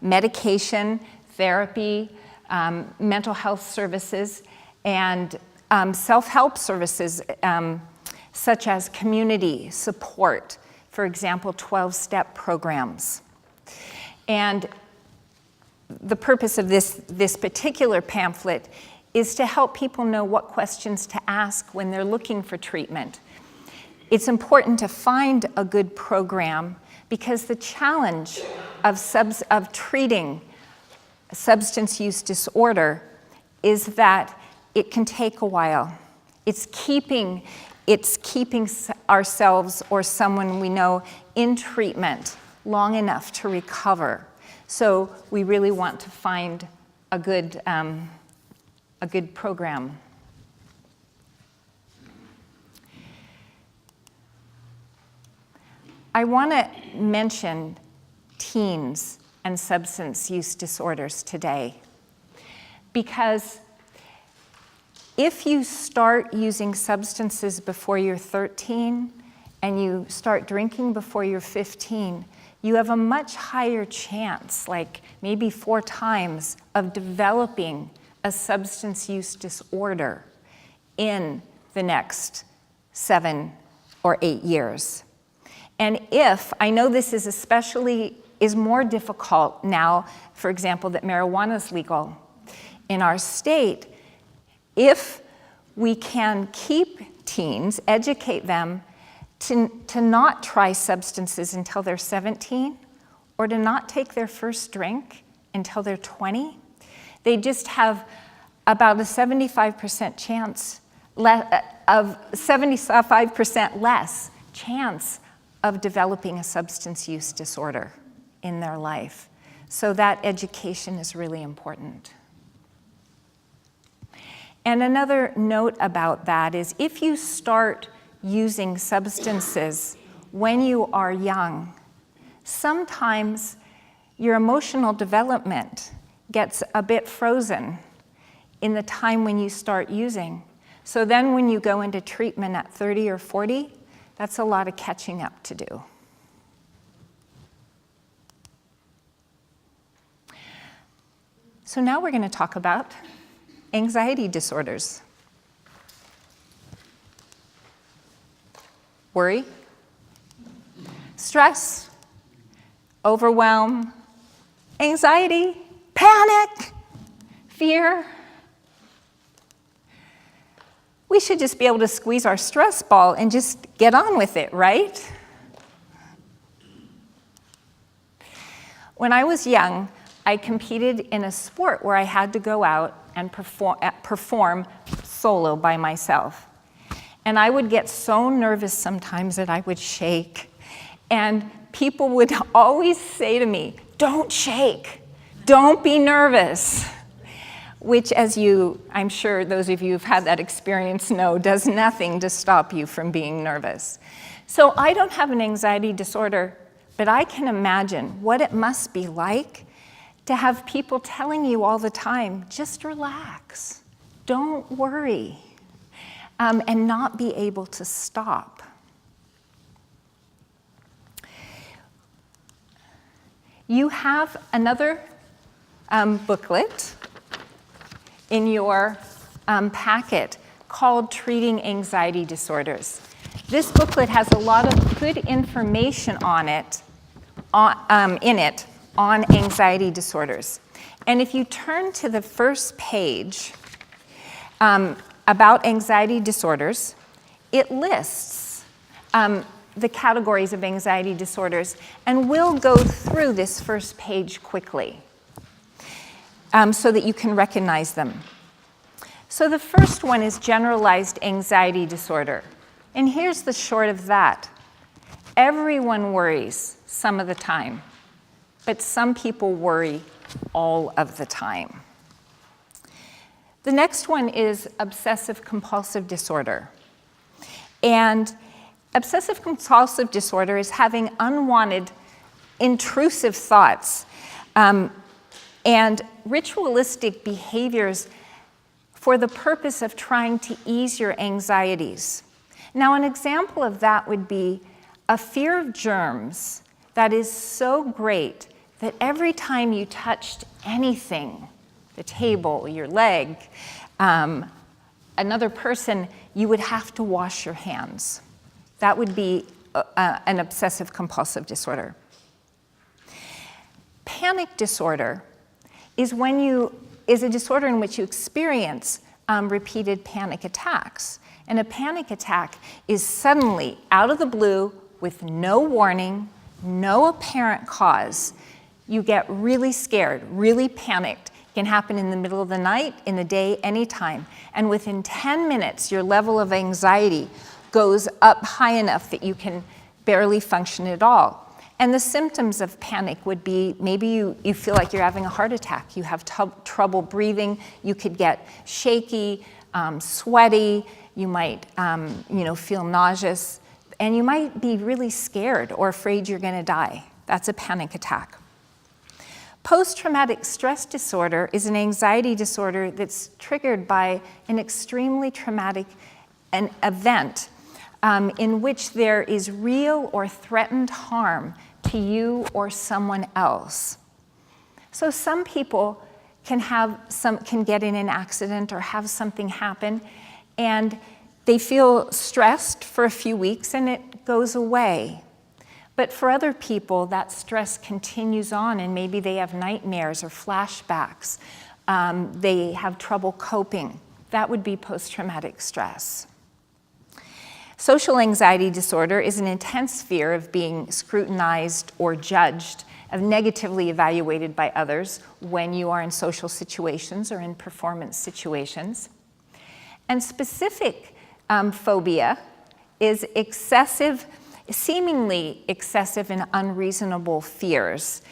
medication, therapy, mental health services, and self-help services such as community support, for example, 12-step programs. And the purpose of this particular pamphlet is to help people know what questions to ask when they're looking for treatment. It's important to find a good program because the challenge of treating substance use disorder is that it can take a while. It's keeping ourselves or someone we know in treatment long enough to recover. So we really want to find a good program. I want to mention teens and substance use disorders today, because if you start using substances before you're 13 and you start drinking before you're 15, you have a much higher chance, like maybe 4 times, of developing a substance use disorder in the next 7 or 8 years. And I know this is more difficult now, for example, that marijuana is legal in our state. If we can keep teens, educate them to not try substances until they're 17, or to not take their first drink until they're 20, they just have about a 75% chance of 75% less chance of developing a substance use disorder in their life. So that education is really important. And another note about that is if you start using substances when you are young, sometimes your emotional development gets a bit frozen in the time when you start using. So then when you go into treatment at 30 or 40, that's a lot of catching up to do. So now we're going to talk about anxiety disorders. Worry, stress, overwhelm, anxiety, panic, fear. We should just be able to squeeze our stress ball and just get on with it, right? When I was young, I competed in a sport where I had to go out and perform solo by myself. And I would get so nervous sometimes that I would shake. And people would always say to me, "Don't shake, don't be nervous." Which, as I'm sure those of you who've had that experience know, does nothing to stop you from being nervous. So I don't have an anxiety disorder, but I can imagine what it must be like to have people telling you all the time, just relax, don't worry, and not be able to stop. You have another booklet in your packet called Treating Anxiety Disorders. This booklet has a lot of good information in it on anxiety disorders. And if you turn to the first page about anxiety disorders, it lists the categories of anxiety disorders, and we'll go through this first page quickly so that you can recognize them. So the first one is generalized anxiety disorder. And here's the short of that. Everyone worries some of the time, but some people worry all of the time. The next one is obsessive compulsive disorder. And obsessive compulsive disorder is having unwanted, intrusive thoughts and ritualistic behaviors for the purpose of trying to ease your anxieties. Now, an example of that would be a fear of germs that is so great that every time you touched anything, the table, your leg, another person, you would have to wash your hands. That would be an obsessive compulsive disorder. Panic disorder is a disorder in which you experience repeated panic attacks. And a panic attack is suddenly, out of the blue, with no warning, no apparent cause. You get really scared, really panicked. It can happen in the middle of the night, in the day, anytime. And within 10 minutes, your level of anxiety goes up high enough that you can barely function at all. And the symptoms of panic would be maybe you feel like you're having a heart attack. You have trouble breathing. You could get shaky, sweaty. You might feel nauseous. And you might be really scared or afraid you're going to die. That's a panic attack. Post-traumatic stress disorder is an anxiety disorder that's triggered by an extremely traumatic event in which there is real or threatened harm to you or someone else. So some people can get in an accident or have something happen, and they feel stressed for a few weeks and it goes away. But for other people, that stress continues on, and maybe they have nightmares or flashbacks. They have trouble coping. That would be post-traumatic stress. Social anxiety disorder is an intense fear of being scrutinized or judged, of negatively evaluated by others when you are in social situations or in performance situations. And specific phobia is seemingly excessive and unreasonable fears,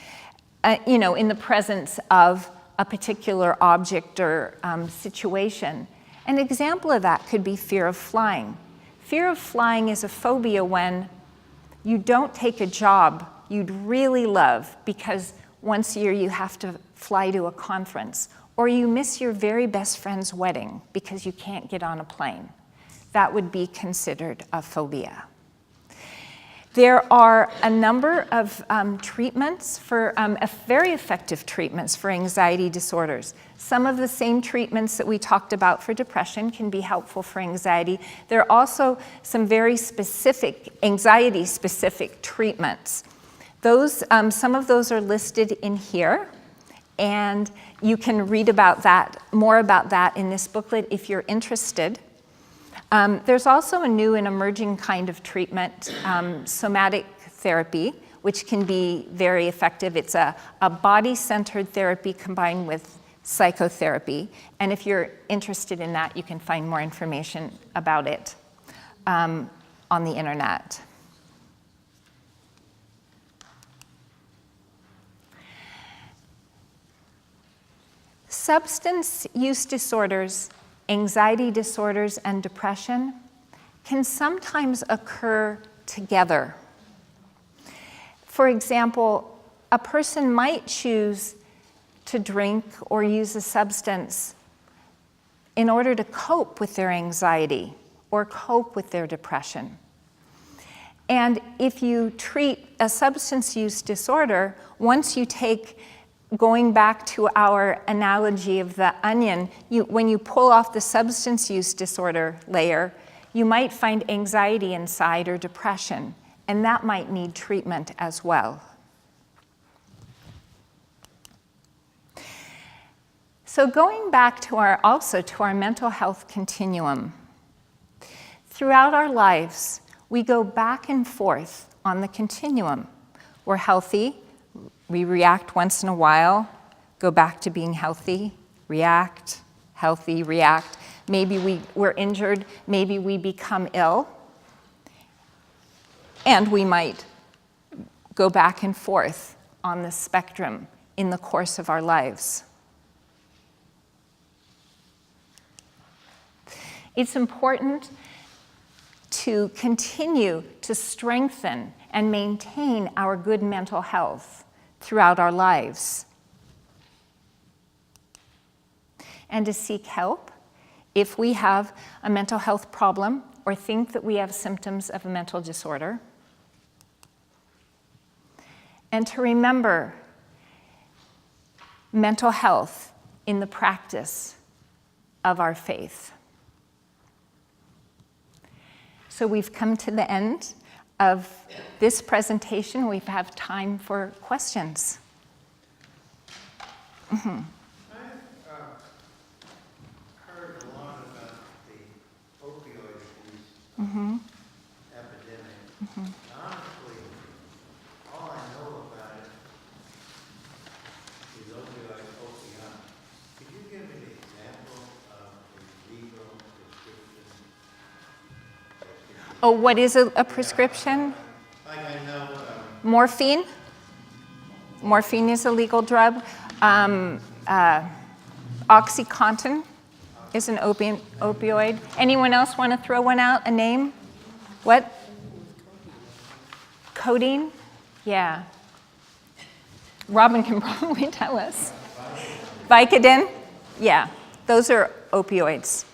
in the presence of a particular object or situation. An example of that could be fear of flying. Fear of flying is a phobia when you don't take a job you'd really love because once a year you have to fly to a conference, or you miss your very best friend's wedding because you can't get on a plane. That would be considered a phobia. There are a number of treatments very effective treatments for anxiety disorders. Some of the same treatments that we talked about for depression can be helpful for anxiety. There are also some very specific, anxiety-specific treatments. Some of those are listed in here, and you can read more about that in this booklet if you're interested. There's also a new and emerging kind of treatment, somatic therapy, which can be very effective. It's a body-centered therapy combined with psychotherapy. And if you're interested in that, you can find more information about it on the internet. Substance use disorders, anxiety disorders, and depression can sometimes occur together. For example, a person might choose to drink or use a substance in order to cope with their anxiety or cope with their depression. And if you treat a substance use disorder, once you take, going back to our analogy of the onion, when you pull off the substance use disorder layer, you might find anxiety inside or depression, and that might need treatment as well. So going back to our mental health continuum, throughout our lives, we go back and forth on the continuum. We're healthy. We react once in a while, go back to being healthy, react, healthy, react. Maybe we're injured, maybe we become ill, and we might go back and forth on the spectrum in the course of our lives. It's important to continue to strengthen and maintain our good mental health throughout our lives, and to seek help if we have a mental health problem or think that we have symptoms of a mental disorder, and to remember mental health in the practice of our faith. So we've come to the end of this presentation. We have time for questions. Mm-hmm. I've heard a lot about the opioid use epidemic. Mm-hmm. Honestly, all I know about it is opioid. Could you give me an example of a legal prescription? Oh, what is a prescription? Like I know, Morphine? Morphine is a legal drug. Oxycontin is an opioid. Anyone else want to throw one out? A name? What? Codeine? Yeah. Robin can probably tell us. Vicodin? Yeah. Those are opioids.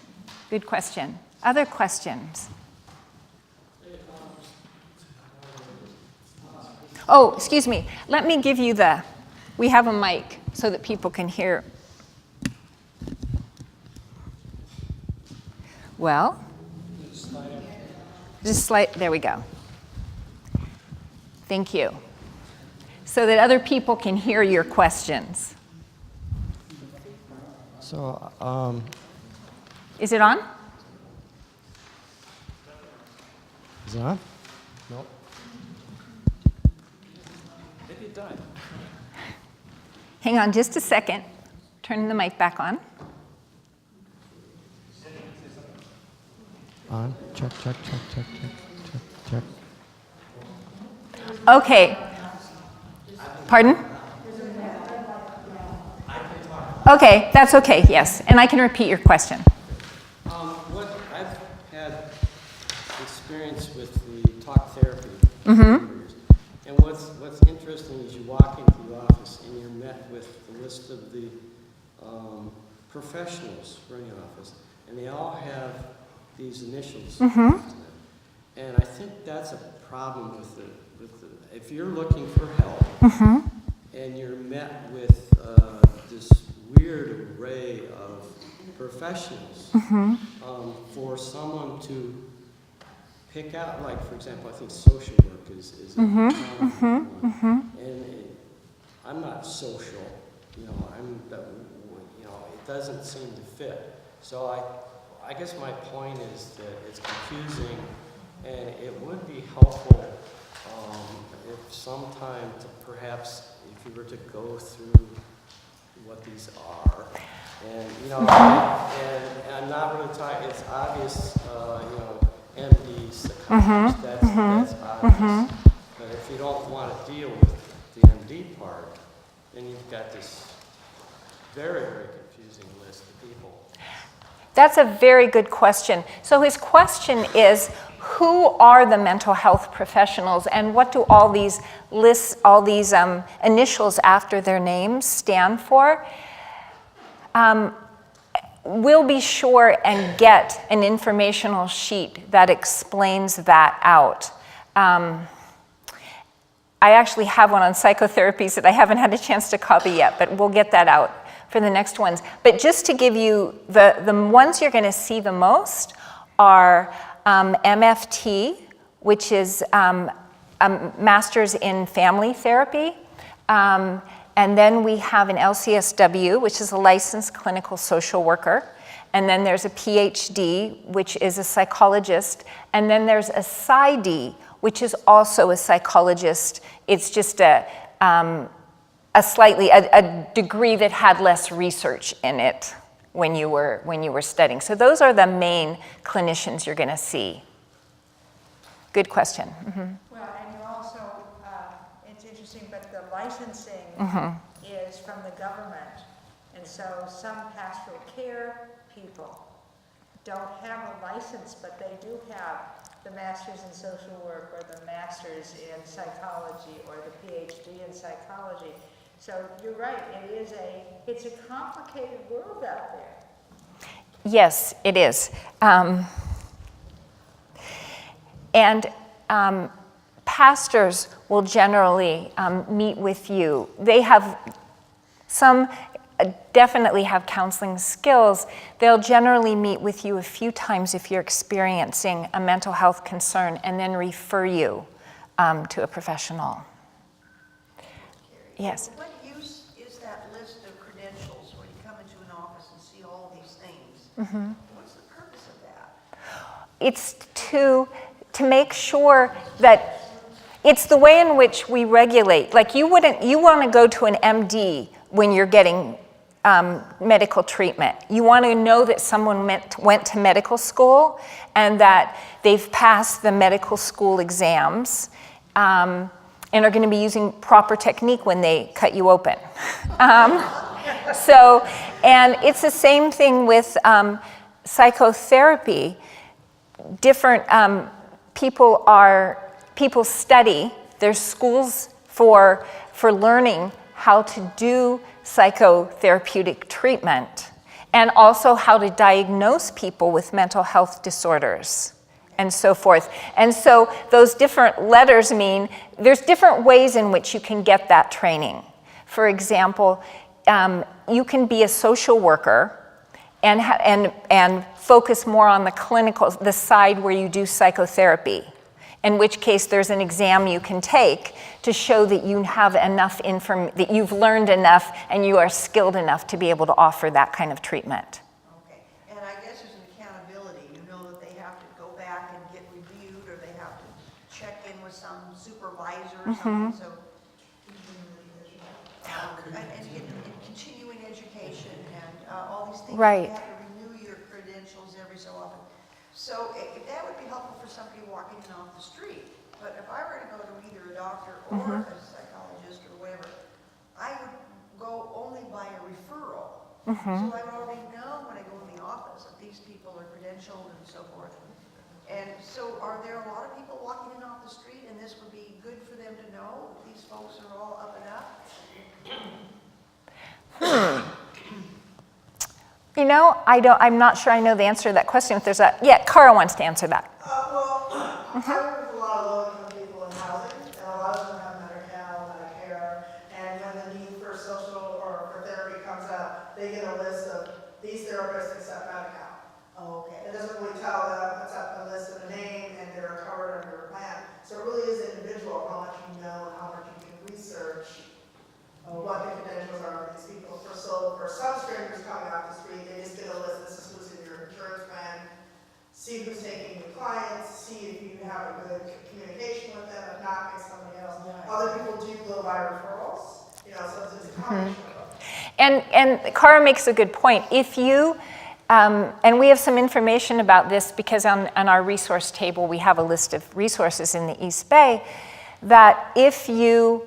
Good question. Other questions? Oh, excuse me. Let me give you we have a mic so that people can hear. Well, there we go. Thank you. So that other people can hear your questions. So, Is it on? Is it on? No. Maybe it died. Hang on just a second. Turn the mic back on. On. Check, check, check, check, check, check, check. Okay. Pardon? Okay, that's okay, yes. And I can repeat your question. What I've had experience with the talk therapy. And what's interesting is you walk into the office and you're met with the list of the professionals running the office, and they all have these initials. And I think that's a problem with the if you're looking for help and you're met with this weird array of professionals, for someone to pick out, like for example, I think social work is a common one. And I'm not social, you know, it doesn't seem to fit. So I guess my point is that it's confusing, and it would be helpful if sometime to perhaps, if you were to go through what these are, and and I'm not really talking. It's obvious, MD, psychologist. That's obvious. But if you don't want to deal with the MD part, then you've got this very, very confusing list of people. That's a very good question. So his question is, who are the mental health professionals, and what do all these lists, all these initials after their names stand for? We'll be sure and get an informational sheet that explains that out. I actually have one on psychotherapies that I haven't had a chance to copy yet, but we'll get that out for the next ones. But just to give you, the ones you're going to see the most are MFT, which is a master's in family therapy. And then we have an LCSW, which is a licensed clinical social worker. And then there's a PhD, which is a psychologist. And then there's a PsyD, which is also a psychologist. It's just a degree that had less research in it when you were studying. So those are the main clinicians you're going to see. Good question. Well, and you're also, it's interesting, but the licensing is from the government. And so some pastoral care people don't have a license, but they do have the master's in social work or the master's in psychology or the PhD in psychology. So you're right, it's a complicated world out there. Yes, it is. And pastors will generally meet with you. They have, some definitely have counseling skills. They'll generally meet with you a few times if you're experiencing a mental health concern, and then refer you to a professional. Yes? What use is that list of credentials when you come into an office and see all these things? What's the purpose of that? It's to make sure that it's the way in which we regulate. Like you want to go to an MD when you're getting medical treatment. You want to know that someone went to medical school and that they've passed the medical school exams and are going to be using proper technique when they cut you open. And it's the same thing with psychotherapy. Different people study. There's schools for learning how to do psychotherapeutic treatment, and also how to diagnose people with mental health disorders and so forth. And so those different letters mean there's different ways in which you can get that training. For example, you can be a social worker and focus more on the side where you do psychotherapy, in which case there's an exam you can take to show that you have enough that you've learned enough and you are skilled enough to be able to offer that kind of treatment. Okay, and I guess there's an accountability. You know that they have to go back and get reviewed, or they have to or something, so. And continuing education and all these things. Right. You have to renew your credentials every so often. So if that would be helpful for somebody walking in off the street. But if I were to go to either a doctor or a psychologist or whatever, I would go only by a referral. So I would already know when I go in the office that these people are credentialed and so forth. And so are there a lot of people walking in off the street, and this would be good for them to know that these folks are all up and up? You know, I'm not sure I know the answer to that question. If there's Cara wants to answer that. I work with a lot of low-income people in housing, and a lot of them have Medicare, and when the need for social or for therapy comes up, they get a list of these therapists accept Medicare. Oh, okay. It doesn't really tell them, it's up a list of a name, and they're covered under a plan. So it really is individual how much you know and how much you can research what the credentials are of these people. For some strangers coming off the street, they just get a list, this is who's in your insurance plan, see who's taking your clients, see if you have a good communication with them, if not, pick somebody else. Other people do go by referrals, so it's a combination of both. And Cara makes a good point. If you, and we have some information about this because on our resource table we have a list of resources in the East Bay, that if you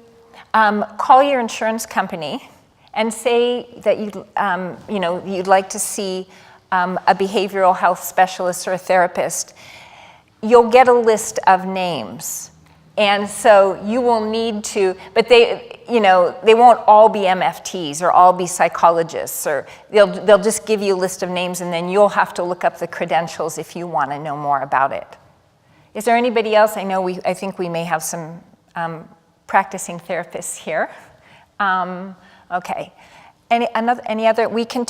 call your insurance company and say that you'd like to see a behavioral health specialist or a therapist, you'll get a list of names. And so you will need to, but they won't all be MFTs or all be psychologists, or they'll just give you a list of names, and then you'll have to look up the credentials if you want to know more about it. Is there anybody else? I think we may have some practicing therapists here. Okay. Any other? We can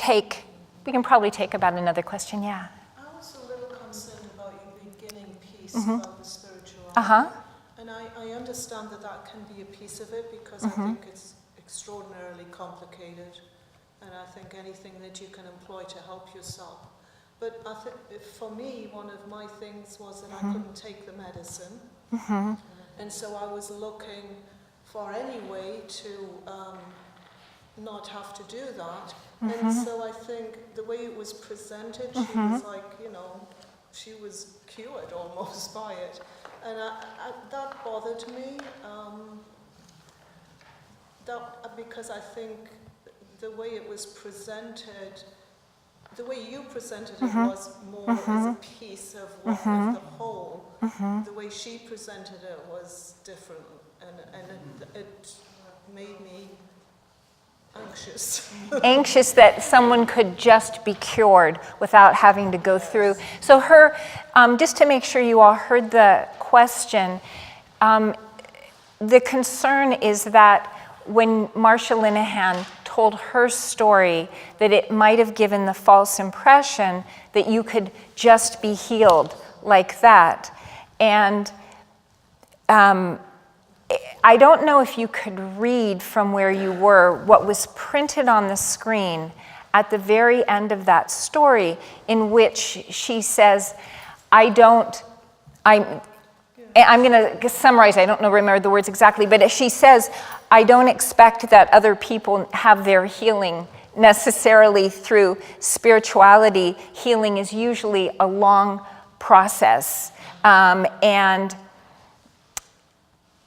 probably take about another question. Yeah. I was a little concerned about your beginning piece about the spirituality. And I understand that can be a piece of it because I think it's extraordinarily complicated. And I think anything that you can employ to help yourself. But I think for me, one of my things was that I couldn't take the medicine. And so I was looking for any way to not have to do that. And so I think the way it was presented, she was like, she was cured almost by it. And that bothered me, because I think the way it was presented, the way you presented it was more as a piece of the whole. The way she presented it was different, and it made me anxious. Anxious that someone could just be cured without having to go through. So just to make sure you all heard the question, the concern is that when Marsha Linehan told her story, that it might have given the false impression that you could just be healed like that. And I don't know if you could read from where you were what was printed on the screen at the very end of that story, in which she says, I'm going to summarize, I don't remember the words exactly, but she says, I don't expect that other people have their healing necessarily through spirituality. Healing is usually a long process.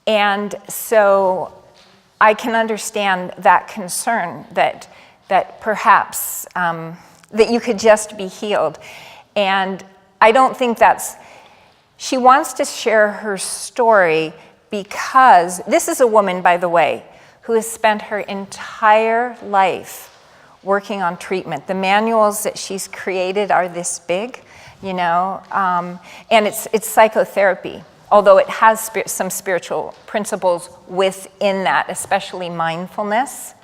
And so I can understand that concern that perhaps that you could just be healed. And I don't think she wants to share her story because this is a woman, by the way, who has spent her entire life working on treatment. The manuals that she's created are this big, and it's psychotherapy, although it has some spiritual principles within that, especially mindfulness.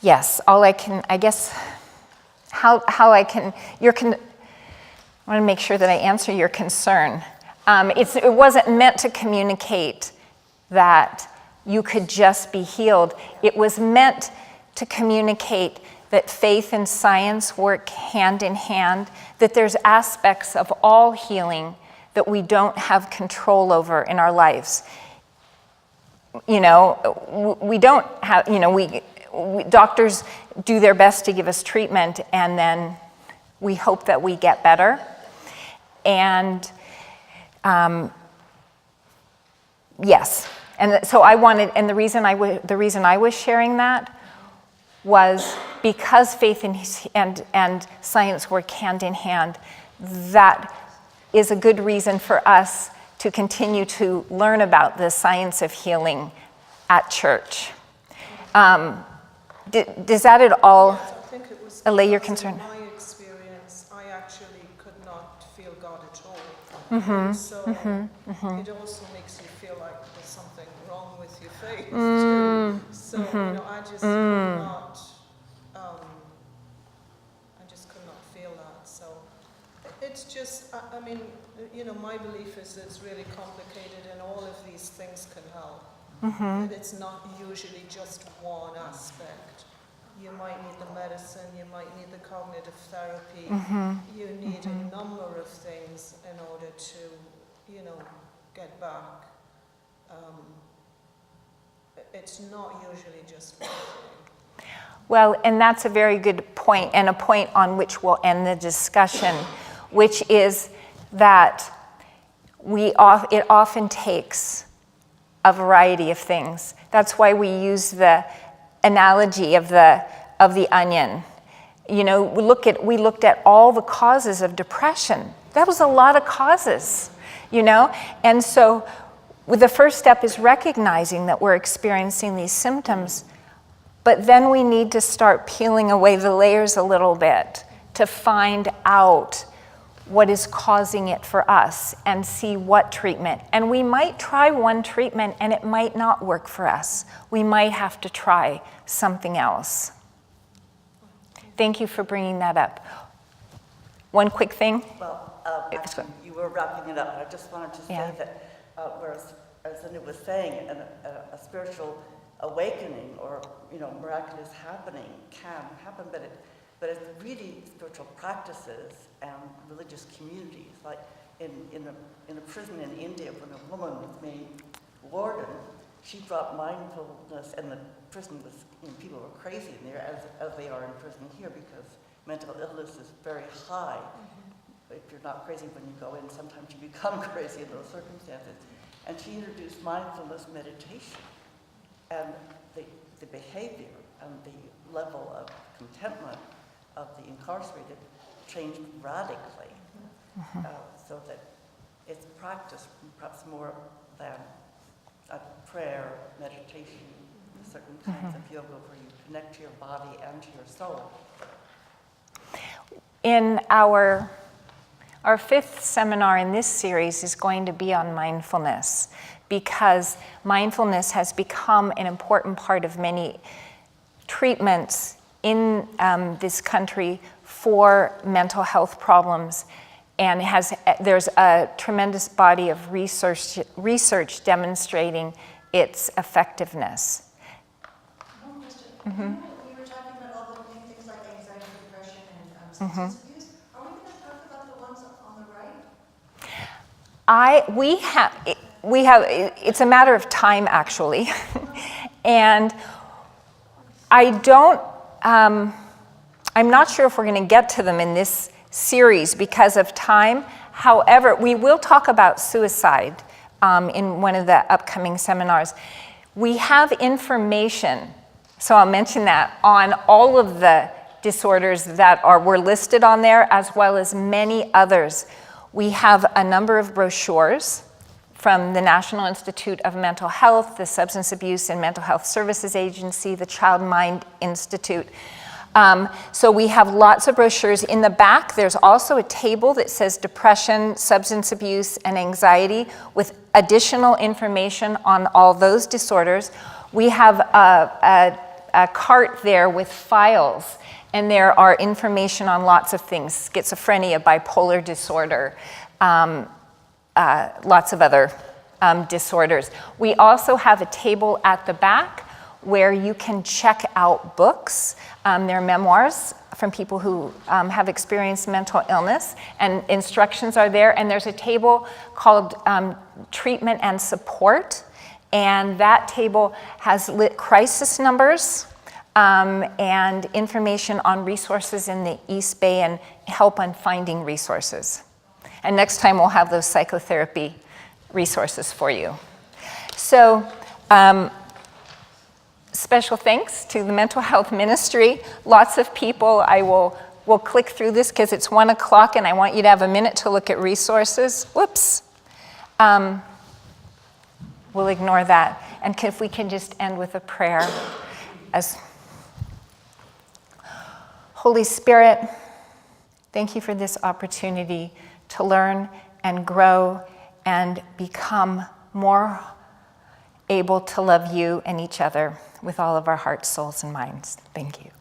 Yes, all I can, I guess, how I can, I want to make sure that I answer your concern. It wasn't meant to communicate that you could just be healed. It was meant to communicate that faith and science work hand in hand, that there's aspects of all healing that we don't have control over in our lives. You know, we don't have, you know, doctors do their best to give us treatment, and then we hope that we get better. And yes, and so I wanted, and the reason I was sharing that was because faith and science work hand in hand. That is a good reason for us to continue to learn about the science of healing at church. Does that at all allay your concern? In my experience, I actually could not feel God at all. So it also makes you feel like there's something wrong with your faith too. So you know, I just could not. I just could not feel that. So it's just, I mean, you know, my belief is it's really complicated, and all of these things can help. That it's not usually just one aspect. You might need the medicine, you might need the cognitive therapy, you need a number of things in order to, you know, get back. It's not usually just one thing. Well, and that's a very good point, and a point on which we'll end the discussion, which is that it often takes a variety of things. That's why we use the analogy of the onion. You know, we looked at all the causes of depression. That was a lot of causes, you know? And so the first step is recognizing that we're experiencing these symptoms, but then we need to start peeling away the layers a little bit to find out what is causing it for us and see what treatment. And we might try one treatment and it might not work for us. We might have to try something else. Thank you for bringing that up. One quick thing. Well, actually, you were wrapping it up. I just wanted to say that, whereas as Linda was saying, a spiritual awakening or, you know, miraculous happening can happen, but it's really spiritual practices and religious communities. Like in a prison in India, when a woman was made warden, she brought mindfulness, and the prison was, you know, people were crazy in there, as they are in prison here, because mental illness is very high. If you're not crazy when you go in, sometimes you become crazy in those circumstances. And she introduced mindfulness meditation, and the behavior and the level of contentment of the incarcerated changed radically, so that it's practiced perhaps more than a prayer, meditation, certain kinds of yoga where you connect to your body and to your soul. In our fifth seminar in this series is going to be on mindfulness, because mindfulness has become an important part of many treatments in this country for mental health problems, and there's a tremendous body of research demonstrating its effectiveness. One question. We were talking about all the things like anxiety, depression, and substance abuse. Are we going to talk about the ones on the right? It's a matter of time, actually. And I'm not sure if we're going to get to them in this series because of time. However, we will talk about suicide in one of the upcoming seminars. We have information, so I'll mention that, on all of the disorders that were listed on there, as well as many others. We have a number of brochures from the National Institute of Mental Health, the Substance Abuse and Mental Health Services Agency, the Child Mind Institute. So we have lots of brochures. In the back, there's also a table that says depression, substance abuse, and anxiety, with additional information on all those disorders. We have a cart there with files, and there are information on lots of things: schizophrenia, bipolar disorder, lots of other disorders. We also have a table at the back where you can check out books. They're memoirs from people who have experienced mental illness, and instructions are there. And there's a table called Treatment and Support, and that table has crisis numbers and information on resources in the East Bay and help on finding resources. And next time we'll have those psychotherapy resources for you. So, special thanks to the Mental Health Ministry. Lots of people, we'll click through this because it's 1 o'clock and I want you to have a minute to look at resources. Whoops. We'll ignore that. And if we can just end with a prayer. As Holy Spirit, thank you for this opportunity to learn and grow and become more able to love you and each other with all of our hearts, souls, and minds. Thank you.